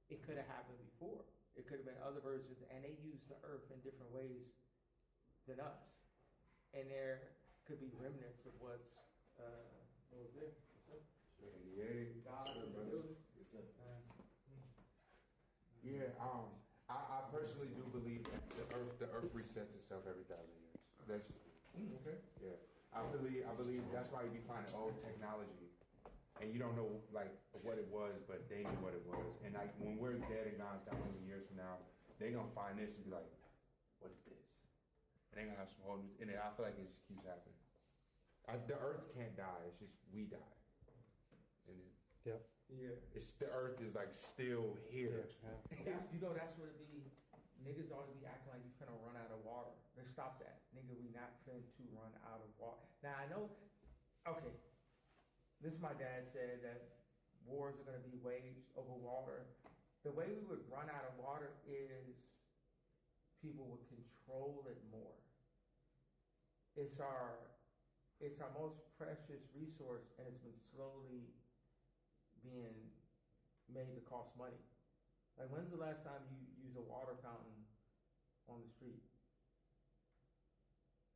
it could have happened before. It could have been other versions, and they use the earth in different ways than us. And there could be remnants of what's, what was there? What's up? 88. God Sure, in the brother. building. Yes, sir. Yeah, I personally do believe that the earth resets itself every 1,000 years. That's Okay. yeah. I believe that's why you be finding old technology, and you don't know like what it was, but they knew what it was. And like when we're dead and gone 1,000 years from now, they gonna find this and be like, "What is this?" And they gonna have some whole new. And I feel like it just keeps happening. The earth can't die. It's just we die. And Yep. Yeah. it's the earth is like still here. That's, you know, that's where the niggas always be acting like you finna run out of water. Let's stop that. Nigga, we not finna to run out of water. Now I know, okay, this my dad said that wars are gonna be waged over water. The way we would run out of water is people would control it more. It's our most precious resource, and it's been slowly being made to cost money. Like, when's the last time you used a water fountain on the street?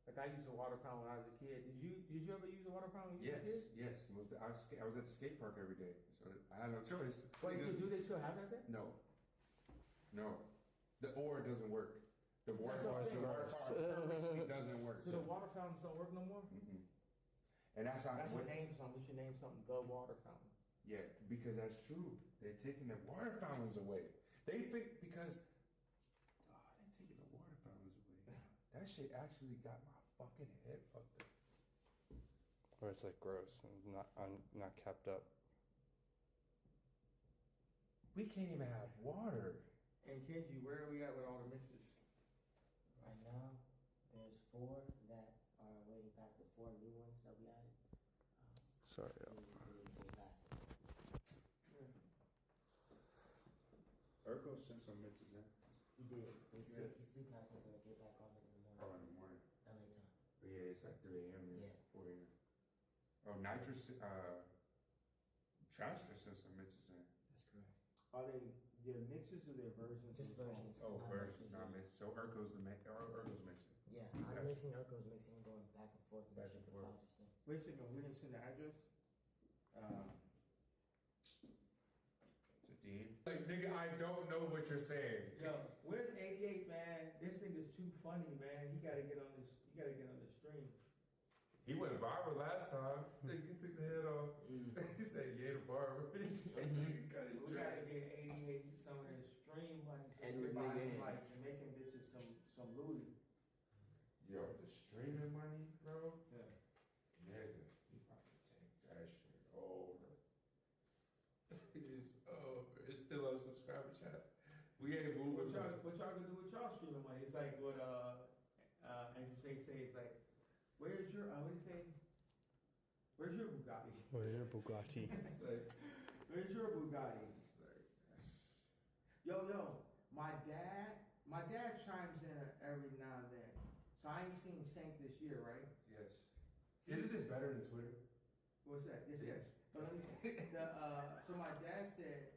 Like, I used a water fountain when I was a kid. Did you ever use a water fountain when you Yes, were a kid? yes. I was at the skate park every day, so I had no choice. Wait, so do they still have that there? No. The ore doesn't work. The water That's what I'm fountain purposely doesn't work. So the water fountains don't work no more? Mm-mm. And that's how. That's a name for something. We should name something the water fountain. Yeah, because that's true. They're taking the water fountains away. They think because they're taking the water fountains away. That shit actually got my fucking head fucked up. Or it's like gross and not kept up. We can't even have water. And Kenji, where are we at with all the mixes? Right now, there's 4 that are waiting past the 4 new ones that we added. Sorry. We're past it. Urkel sent some mixes in. He did. He sleep last night. Gonna get back on it in the morning. Oh, in the morning. LA time. But yeah, it's like 3 a.m. here. Yeah. 4 a.m. Oh, Nitrous, Chester sent some mixes in. That's correct. Are they their mixes or their versions? Just of the versions. songs? Oh, Not versions, mixes, not yeah. mixed. So Urkel's mixing. Yeah, I'm Gotcha. mixing. Urkel's mixing, going back and forth. Back Make and sure the forth. files are synced. Wait a second, we didn't send the address? To Dean. Like, nigga, I don't know what you're saying. Yo, where's 88, man? This nigga's too funny, man. He gotta get on this. You gotta get on the stream. He went viral last time. Nigga took the head off. He said, yeah, the barber. Nigga cut his We gotta dread. get 88 some of his stream money so And we the can buy nigga some in. like Jamaican bitches some Louis. Yo, the streaming money, bro. Yeah. Nigga, he about to take that shit over. It's still on subscriber chat. We ain't What moving. y'all gonna do with y'all streaming money? It's like what Andrew Tate say. It's like, where's your what do you say? Where's your Bugatti? Or your Bugatti. It's like, Where's your Bugatti? it's like, Yo, my dad chimes in every now and then. So I ain't seen Shank this year, right? yes. This is better than Twitter. What's that? Yes. But let me so my dad said,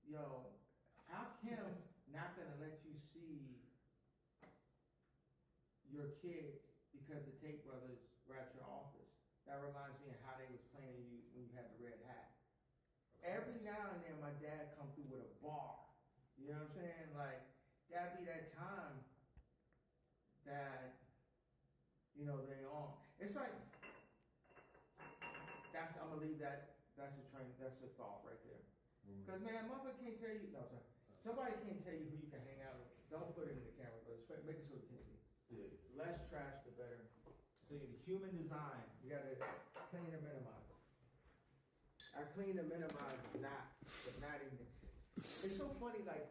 yo, how come not gonna let you see your kids because the Tate brothers were at your office. That reminds me of how they was playing you when you had the red hat. Every now and then my dad come through with a bar. You know what I'm saying? Like, that'd be that time that, you know, they on. It's like, I'm gonna leave that, that's a thought right there. Because, man, motherfucker can't tell you, no, sorry. Somebody can't tell you who you can hang out with. Don't put it in the camera, but make it so you can see. Yeah. Less trash, the better. So the human design, you gotta clean and minimize. I clean and minimize but not even. It's so funny, like,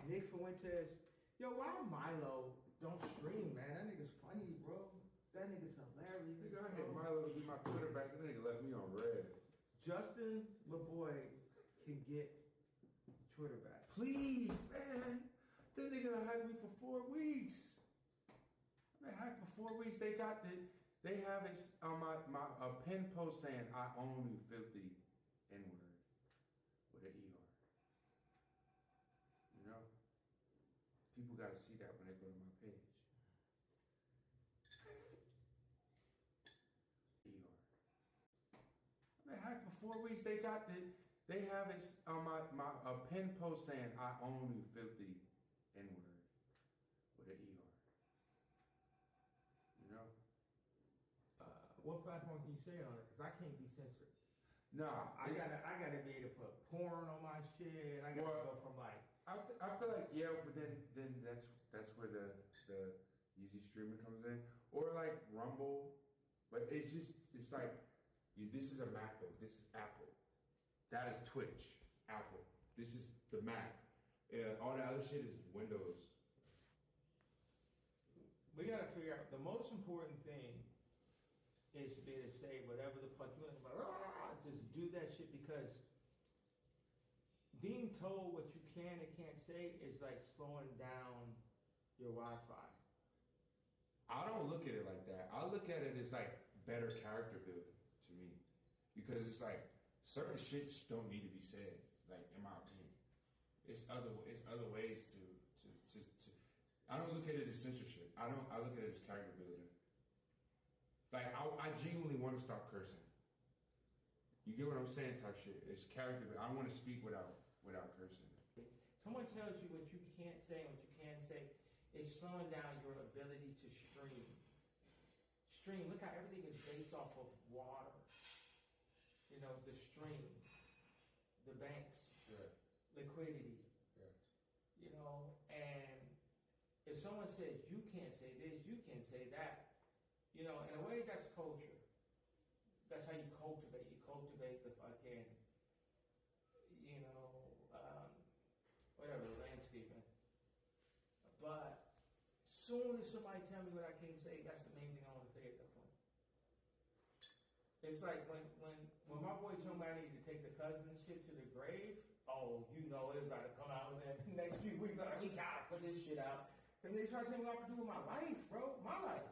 Nick Fuentes, yo, why Milo don't stream, man? That nigga's funny, bro. That nigga's hilarious. Nigga, I hit Milo to be my Twitter back. That nigga left me on red. Justin LeBoy can get Twitter back. Please, man. That nigga done hyped me for 4 weeks. I've been hyped for 4 weeks. They have it on my pin post saying, I own you, filthy N-word with an ER. You know? People gotta see that when they go to my page. ER. I've been hyped for 4 weeks. They have it on my pin post saying, I own you, filthy N-word with an ER. You know? What platform can you say it on it? Because I can't be censored. Nah, I gotta be able to put porn on my shit. I gotta go from like. I feel like, yeah, but then that's where the easy streaming comes in, or like Rumble, but it's like this is a MacBook, this is Apple, that is Twitch, Apple, this is the Mac, all the other shit is Windows. We gotta figure out the most important thing is to be able to say whatever the fuck you want, just do that shit, because being told what you can and can't say is like slowing down your Wi-Fi. I don't look at it like that. I look at it as like better character building to me, because it's like certain shit just don't need to be said. Like, in my opinion, it's other ways to. I don't look at it as censorship. I look at it as character building. Like, I genuinely want to stop cursing. You get what I'm saying? Type shit. It's character. I want to speak without cursing. Someone tells you what you can't say and what you can say, it's slowing down your ability to stream. Look how everything is based off of water. You know, the stream, the banks, liquidity. Yeah. You know, and if someone says you can't say this, you can't say that, you know, in a way that's culture. That's how you cultivate. You cultivate the fucking, you know, whatever, landscaping. But soon as somebody tell me what I can't say, that's the main thing I want to say at that point. It's like when my boy told me I needed to take the cousin shit to the grave, oh, you know it's about to come out within the next few weeks. Like, we gotta put this shit out. And they start telling me what I can do with my life, bro. My life.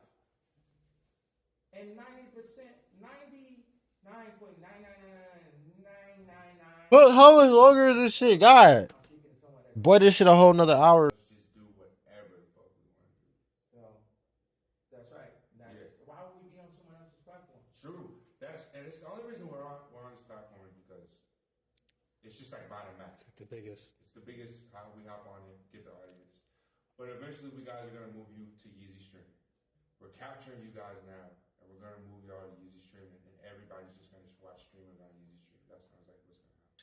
And 99.9999999. But how much longer is this shit, God? Boy, this shit a whole nother hour. Let's just do whatever the fuck we want to do. So, that's right. Why would we be on someone else's platform? True. And it's the only reason we're on this platform is because it's just like bottom max. It's like the biggest. It's the biggest. How we hop on it, get the audience. But eventually, we guys are gonna move you to Easy Stream. We're capturing you guys now, and we're gonna move y'all to Easy Stream, and everybody's just gonna watch streaming on Easy Stream. That sounds like what's gonna happen.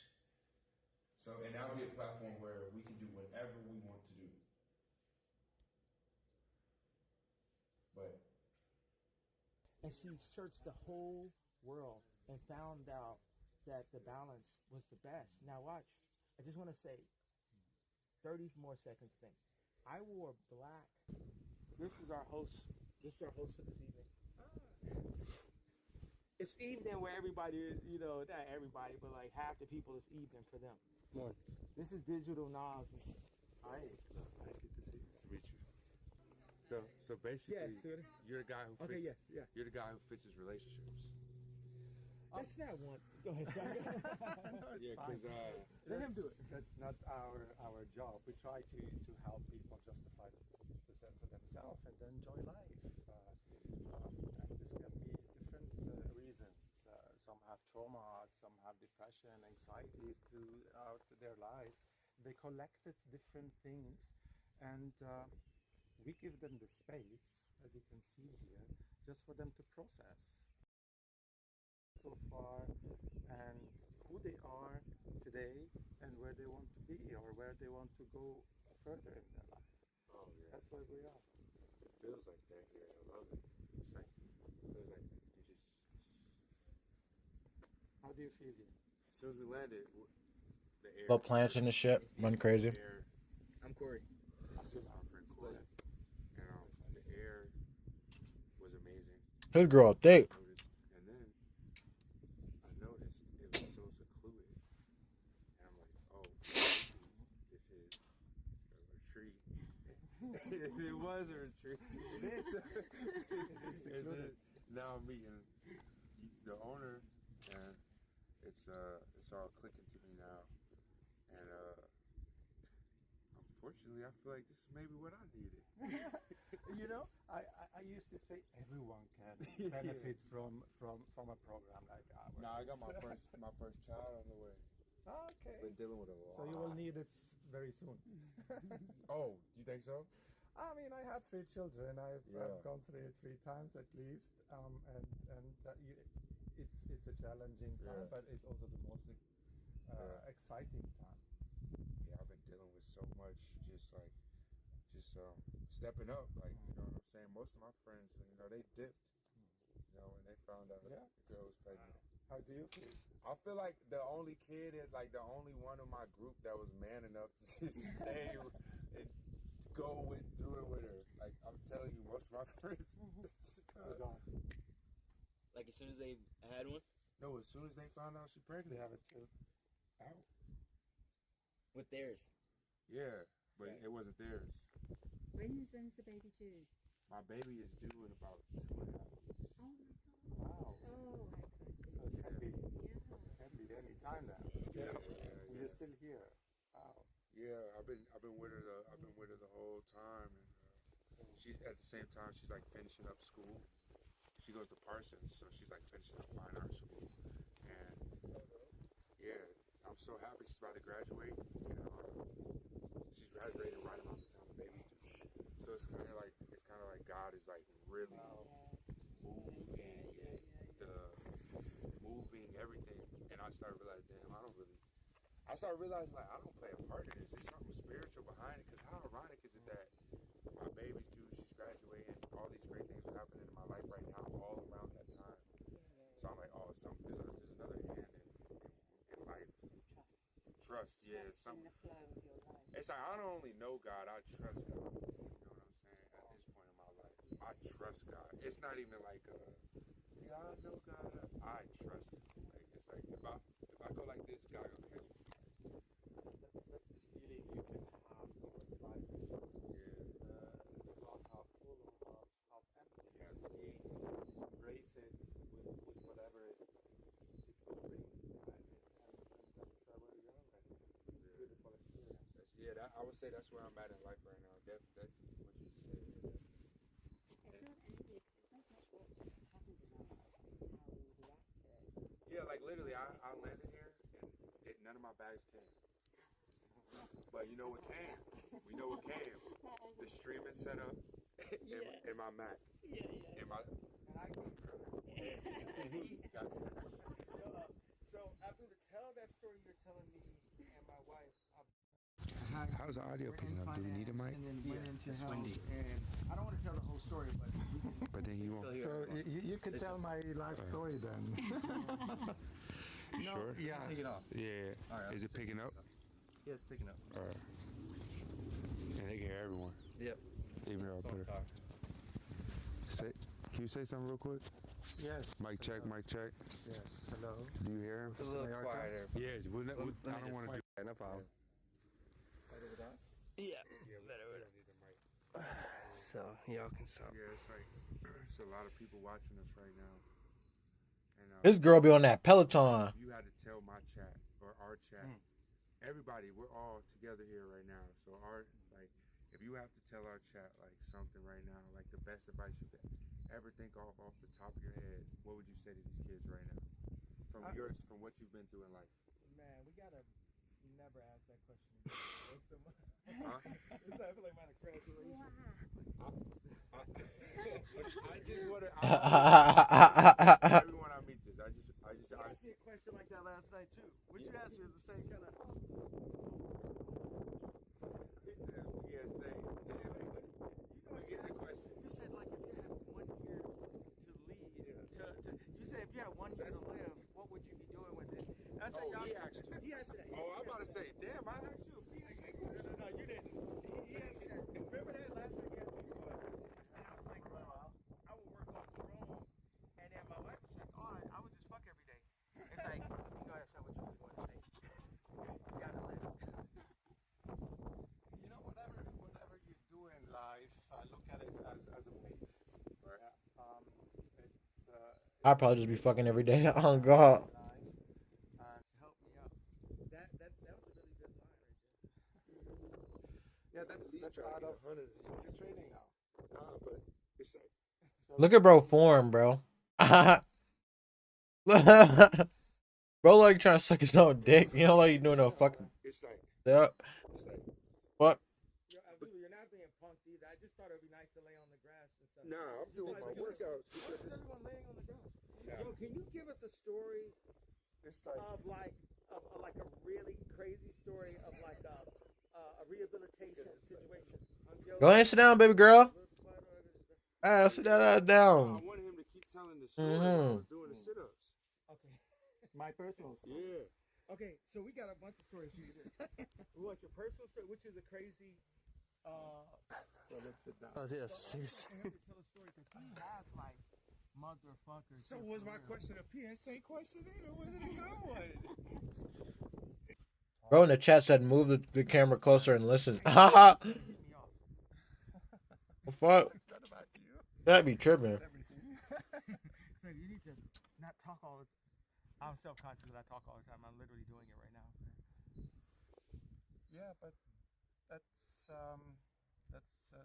So, and that'll be a platform where we can do whatever we want to do. But. And she searched the whole world and found out that the balance was the best. Now watch. I just want to say 30 more seconds thing. I wore black. This is our host. This is our host for this evening. It's evening where everybody is, you know, not everybody, but like half the people, it's evening for them. Come on. This is DigitalNAS. Hi. Good to see you. Nice to meet you. So basically, Yes, you're the guy who fits. Okay, yeah. You're the guy who fits his relationships. That's not one. Go ahead, John. Yeah, because Let him do it. That's not our job. We try to help people justify to themselves and enjoy life. And this can be different reasons. Some have trauma, some have depression, anxieties throughout their life. They collected different things, and we give them the space, as you can see here, just for them to process so far and who they are today and where they want to be or where they want to go further in their life. oh yeah, That's where we are. it feels like that here. I love it. It's like it feels like you just. How do you feel here? As soon as we landed, the air. But plants in the ship run crazy. The air, I'm Corey. I'm just my friend Corey. And the air was amazing. His girl thick. And then I noticed it was so secluded. And I'm like, oh, this is a retreat. It was a retreat. It is. And then now I'm meeting the owner, and it's all clicking to me now. And unfortunately, I feel like this is maybe what I needed. You know, I used to say everyone can benefit from a program like ours. Now I got my first child on the way. Okay. Been dealing with a lot. So you will need it very soon. Oh, you think so? I mean, I have 3 children. I've Yeah. gone through it 3 times at least, it's a challenging time, Yeah. but it's also the most exciting time. Yeah, I've been dealing with so much, just stepping up. Like, you know what I'm saying? Most of my friends, you know, they dipped. You know, when they found out Yeah. the girl was pregnant. How do you feel? I feel like the only kid, like the only one of my group that was man enough to just stay and go through it with her. Like, I'm telling you, most of my friends. They don't. Like as soon as they had one No, as soon as they found out she's They pregnant, have it too. out. with theirs. Yeah, but it wasn't theirs. When's the baby due? My baby is due in about 2.5 weeks. Oh my god. Wow. Oh, how exciting. So it can be Yeah. any time now. Yeah. You're still here. Wow. Yeah, I've been with her the whole time, and she's at the same time she's like finishing up school. She goes to Parsons, so she's like finishing up fine art school, and yeah, I'm so happy she's about to graduate. And, she's graduating right around the time the baby's due, so it's kind of like God is like really moving everything, and I started realizing, damn, I started realizing like I don't play a part in this. There's something spiritual behind it. Cause how ironic is it that my baby's due, she's graduating, all these great things are happening in my life right now, all around that time. So I'm like, oh, there's another hand in life. Trust, yeah. Trust in the flow of your life. It's like I don't only know God, I trust God. You know what I'm saying? At this point in my life, I trust God. It's not even like yeah, I know God. I trust Him. Like it's like if I go like this, God will catch me. That's the feeling you can have towards life. Yeah. Is the glass half full or half empty? Yeah. You embrace it with whatever it will bring, right? And that's where we are right now. It's a beautiful experience. I would say that's where I'm at in life right now. That's what you just said. Yeah. It's not anything. It's not so much what happens in our life. It's how we react to it. Yeah, like literally, I landed here and none of my bags came. But you know what came? We know what came. The streaming setup and my Mac. Yeah. And my. And I can And he got me. So Abdul, tell that story you're telling me and my wife. How's the audio picking up? Do we need a mic? It's windy. And I don't want to tell the whole story, but But then he won't. so you could tell my life story then. You sure? Yeah. Take it off. Yeah. All right, Is it picking up? Yeah, it's picking up. And they can hear everyone. Yep. Even though I put it. Can you say something real quick? Yes. Mic check, mic check. Yes. Hello. Do you hear him? It's a little quieter. Yeah, I don't want to do. No problem. Yeah. So y'all can stop. Yeah, it's like it's a lot of people watching us right now. And This girl be on that Peloton. you had to tell my chat or our chat, everybody, we're all together here right now. So if you have to tell our chat like something right now, like the best advice you could ever think off the top of your head, what would you say to these kids right now? From what you've been through in life. Man, we gotta never ask that question again. What's the It's I feel like my graduation. I just want to. Everyone I meet this, I just asked me a question like that last night too. What you asked me was the same kind of. He said PSA. You get the question. You said like if you had 1 year to lead, you said if you had 1 year to live, what would you be doing with it? That's he asked you. He asked you that. Oh, I'm about to say, damn, I asked you a PSA question. No, you didn't. He asked you that. Remember that last night he asked me was, I was like, well, I would work on drone, and then my wife was like, oh, I would just fuck every day. It's like, you know, that's not what you want to say. You gotta live. You know, whatever you do in life, look at it as a wave. Right. I'd probably just be fucking every day. Oh God. Help me out. That was a really good line right there. Yeah, that's part of your training now. But it's like. Look at bro form, bro. Bro, like trying to suck his own dick. You know, like you doing a fucking. It's like. Yeah. What? You're not being punked either. I just thought it would be nice to lay on the grass and stuff. Nah, I'm doing my workouts. Why is everyone laying on the grass? Yo, can you give us a story of like a really crazy story of like a rehabilitation situation? Go ahead and sit down, baby girl. Ah, sit that down. I wanted him to keep telling the story while I was doing the sit-ups. Okay. My personal story. Yeah. Okay, so we got a bunch of stories for you. We want your personal story, which is a crazy. So let's sit down. Oh, yes. Tell a story because he has like motherfuckers. So was my question a PSA question then, or was it a good one? Bro in the chat said move the camera closer and listen. Haha. What fuck? It's not about you. That'd be tripping. So you need to not talk all the. I'm self-conscious that I talk all the time. I'm literally doing it right now. Yeah, but that's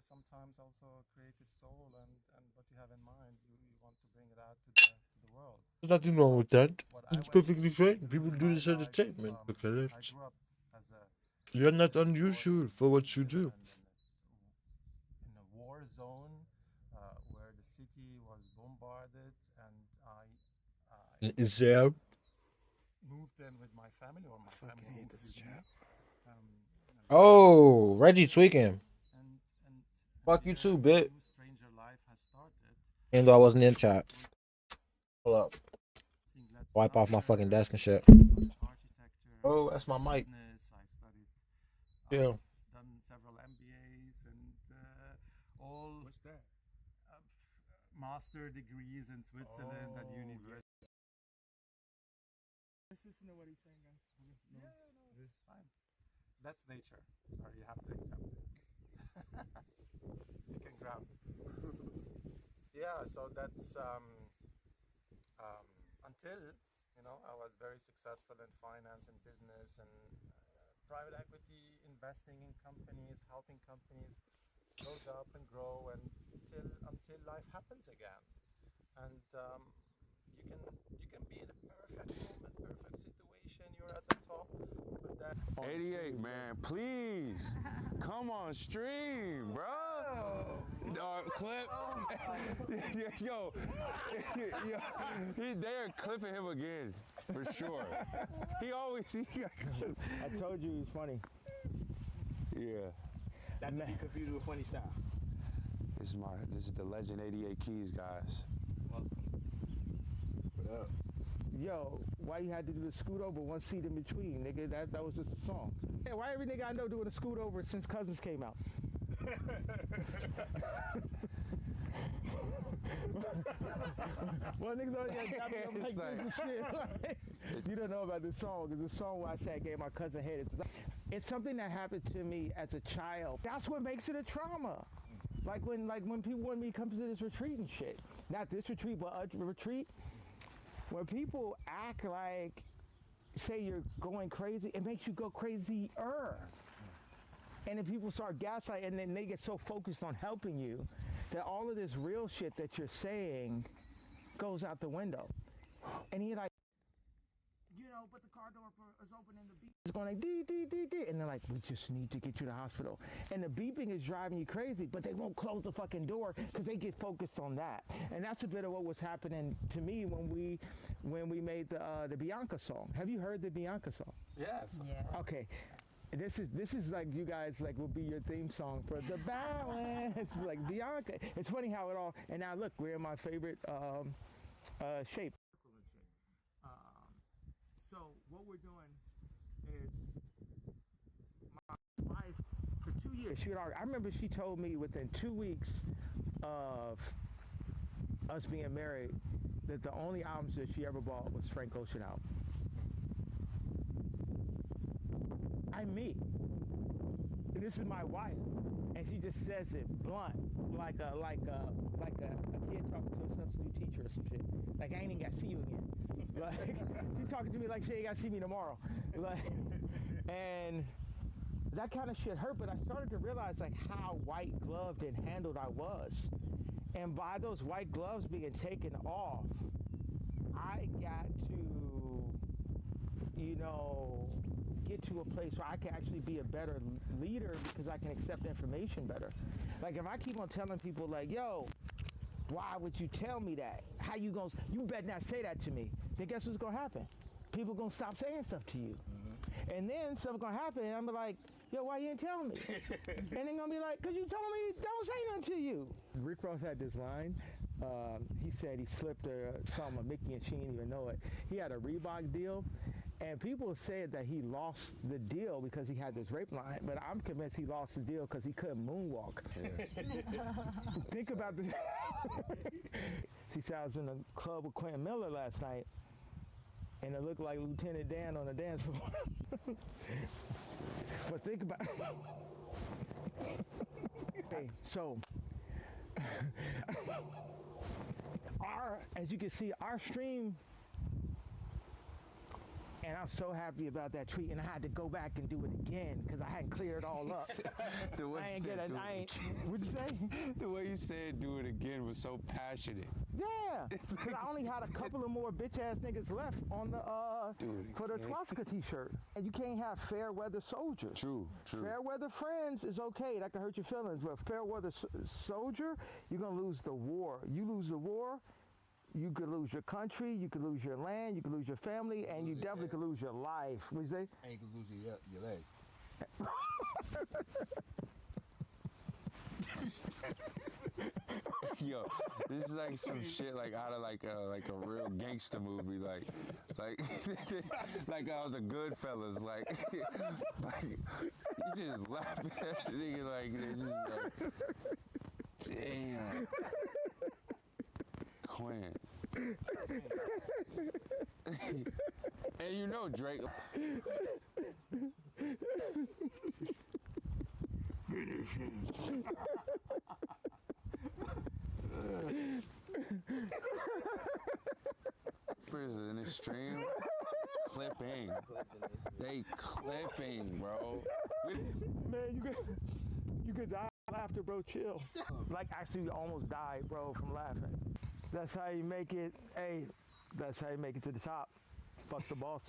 sometimes also a creative soul and what you have in mind, you want to bring it out to the world. There's nothing wrong with that. What It's perfectly fine. People do this entertainment. I grew up as a You're not unusual for what you do. in a war zone where the city was bombarded, and I Is there? moved in with my family, or my family moved with me. Oh, Reggie tweaking. And Fuck you too, bit. Stranger life has started. Even though I wasn't in chat. Hold up. Wipe off my fucking desk and shit. Oh, that's my mic. I studied. Yeah. Done several MBAs and all. What's that? Master degrees in Switzerland at university. Listen to what he's saying, guys. Yeah, no, it's fine. That's nature. Sorry, you have to accept it. You can ground. Yeah, so that's until I was very successful in finance and business and private equity, investing in companies, helping companies build up and grow, and until life happens again. And you can be in a perfect moment, perfect situation. You're at the top, but that's 88, man, please come on stream, bro. Clip. Yo, they are clipping him again for sure. He always. I told you he was funny. Yeah. That be confused with funny style. This is the legend 88 Keys, guys. What up? Yo, why you had to do the scoot over 1 seat in between, nigga? That was just a song. Hey, why every nigga I know doing a scoot over since Cousins came out? Well, niggas always got me up like this and shit. You don't know about this song, because the song where I said I gave my cousin head. It's something that happened to me as a child. That's what makes it a trauma. Like when people want me to come to this retreat and shit. Not this retreat, but a retreat. when people act like, say you're going crazy, it makes you go crazier. And then people start gaslighting, and then they get so focused on helping you that all of this real shit that you're saying goes out the window. And you're like, you know, but the car door is open and the beep is going like dee dee dee dee, and they're like, we just need to get you to the hospital. And the beeping is driving you crazy, but they won't close the fucking door because they get focused on that. And that's a bit of what was happening to me when we made the Bianca song. Have you heard the Bianca song? Yes. Yeah. Okay. This is like, you guys like will be your theme song for the balance. Like Bianca. It's funny how it all, and now look, we're in my favorite shape. So what we're doing is, my wife, for 2 years, I remember she told me within 2 weeks of us being married that the only albums that she ever bought was Frank Ocean album. I'm me. And this is my wife, and she just says it blunt, like a kid talking to a substitute teacher or some shit. Like, I ain't even got to see you again. Like, she's talking to me like she ain't got to see me tomorrow. Like, and that kind of shit hurt, but I started to realize like how white gloved and handled I was. And by those white gloves being taken off, I got to, you know, get to a place where I can actually be a better leader because I can accept information better. Like if I keep on telling people like, yo, why would you tell me that? How you gonna, you better not say that to me. Then guess what's gonna happen? People gonna stop saying stuff to you. Mm-hmm. And then stuff gonna happen and I'm like, yo, why you didn't tell me? And then gonna be like, cause you told me don't say nothing to you. Rick Ross had this line. He said he slipped some of Mickey and she didn't even know it. He had a Reebok deal. And people said that he lost the deal because he had this rape line, but I'm convinced he lost the deal because he couldn't moonwalk. Yeah. Think about this. She said I was in a club with Quentin Miller last night, and it looked like Lieutenant Dan on the dance floor. But think about okay, so as you can see, our stream. And I'm so happy about that tweet, and I had to go back and do it again because I hadn't cleared it all up. The way I ain't get it. What'd you say? The way you said "do it again" was so passionate. Yeah, because I only had a couple of more bitch ass niggas left on the for the ﷺ T-shirt, and you can't have fair weather soldiers. True. Fair weather friends is okay. That can hurt your feelings, but fair weather soldier, you're gonna lose the war. You lose the war. You could lose your country, you could lose your land, you could lose your family, and you definitely could lose your life. What do you say? And you could lose your leg. Yo, this is like some shit like out of like a real gangster movie, like like I was a Goodfellas, like you just laughing at a nigga like this, just like damn. Quinn. And you know Drake. Finish him. In the stream, clipping. They clipping, bro. Man, you could die after, bro. Chill. Like actually, almost died, bro, from laughing. That's how you make it. Hey, that's how you make it to the top. Fuck the boss.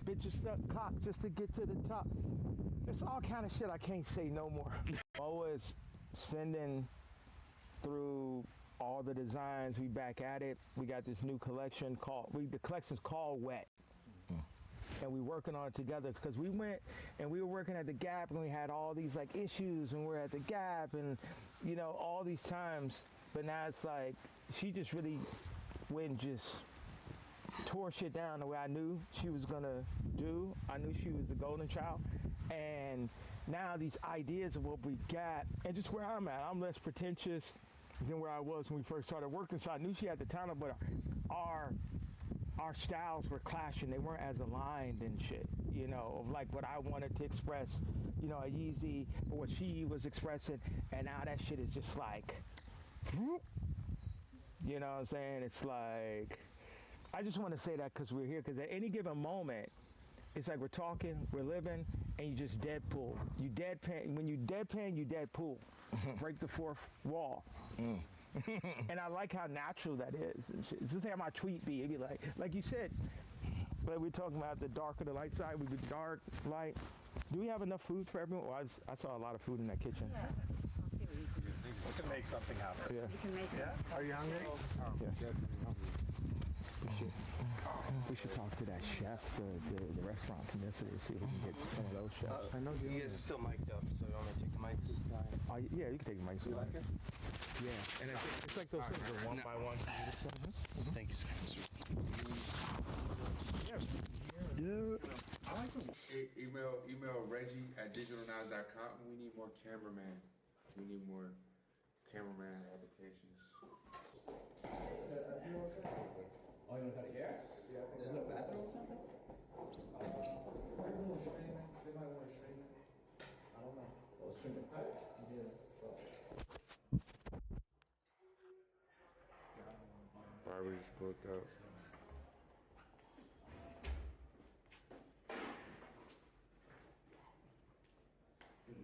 Bitches suck cock just to get to the top. It's all kind of shit I can't say no more. Always sending through all the designs. We back at it. We got this new collection called, the collection's called Wet. And we working on it together because we went and we were working at the Gap and we had all these like issues and we're at the Gap and you know all these times, but now it's like she just really went and just tore shit down the way I knew she was gonna do. I knew she was the golden child, and now these ideas of what we got and just where I'm at, I'm less pretentious than where I was when we first started working, so I knew she had the talent, but our styles were clashing. They weren't as aligned and shit, you know, of like what I wanted to express, you know, a Yeezy, or what she was expressing, and now that shit is just like, you know what I'm saying? It's like, I just want to say that because we're here. Because at any given moment, it's like we're talking, we're living, and you just deadpool. You deadpan. When you deadpan, you deadpool. Break the fourth wall. And I like how natural that is. It's just how my tweet be. It'd be like you said, like we're talking about the darker the light side. We be dark, light. Do we have enough food for everyone? Well, I saw a lot of food in that kitchen. Yeah. I'll see what you can do. We can make something happen. Yeah. You can make Yeah? Are you hungry? Yeah. We should talk to that chef, the restaurant community, to see if we can get some of those chefs. I know you guys are still mic'd up, so you want me to take the mics? Yeah, you can take the mics. You like it? Yeah, and it's like those things are one by one. Thank you, sir. Email Reggie at DigitalNAS.com. We need more cameraman. We need more cameraman applications. Oh, you want to cut it here? Yeah. There's no bathroom or something? They might want to straighten it. I don't know. Well, trim it. Yeah. Barber's booked up.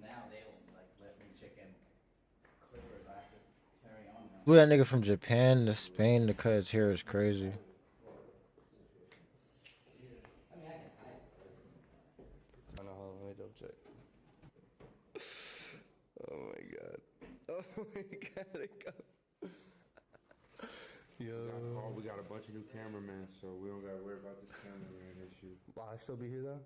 Now they'll like let me chicken clippers. I have to carry on now. Flew that nigga from Japan to Spain to cut his hair is crazy. I don't know how. Let me double check. Oh my god. Oh my god. Yo. We got a bunch of new cameramen, so we don't gotta worry about this cameraman issue. Will I still be here though?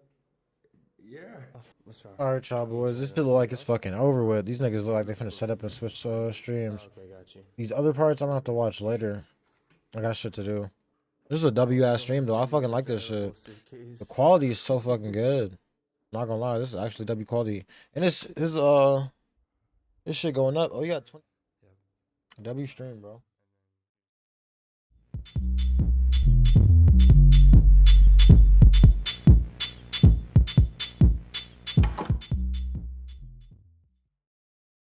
Yeah. What's wrong? Alright, y'all boys. This shit look like it's fucking over with. These niggas look like they finna set up and switch streams. Okay, got you. These other parts I'm gonna have to watch later. I got shit to do. This is a W-ass stream though. I fucking like this shit. The quality is so fucking good. Not gonna lie, this is actually W quality. And this shit going up. Oh, you got 20. W stream, bro.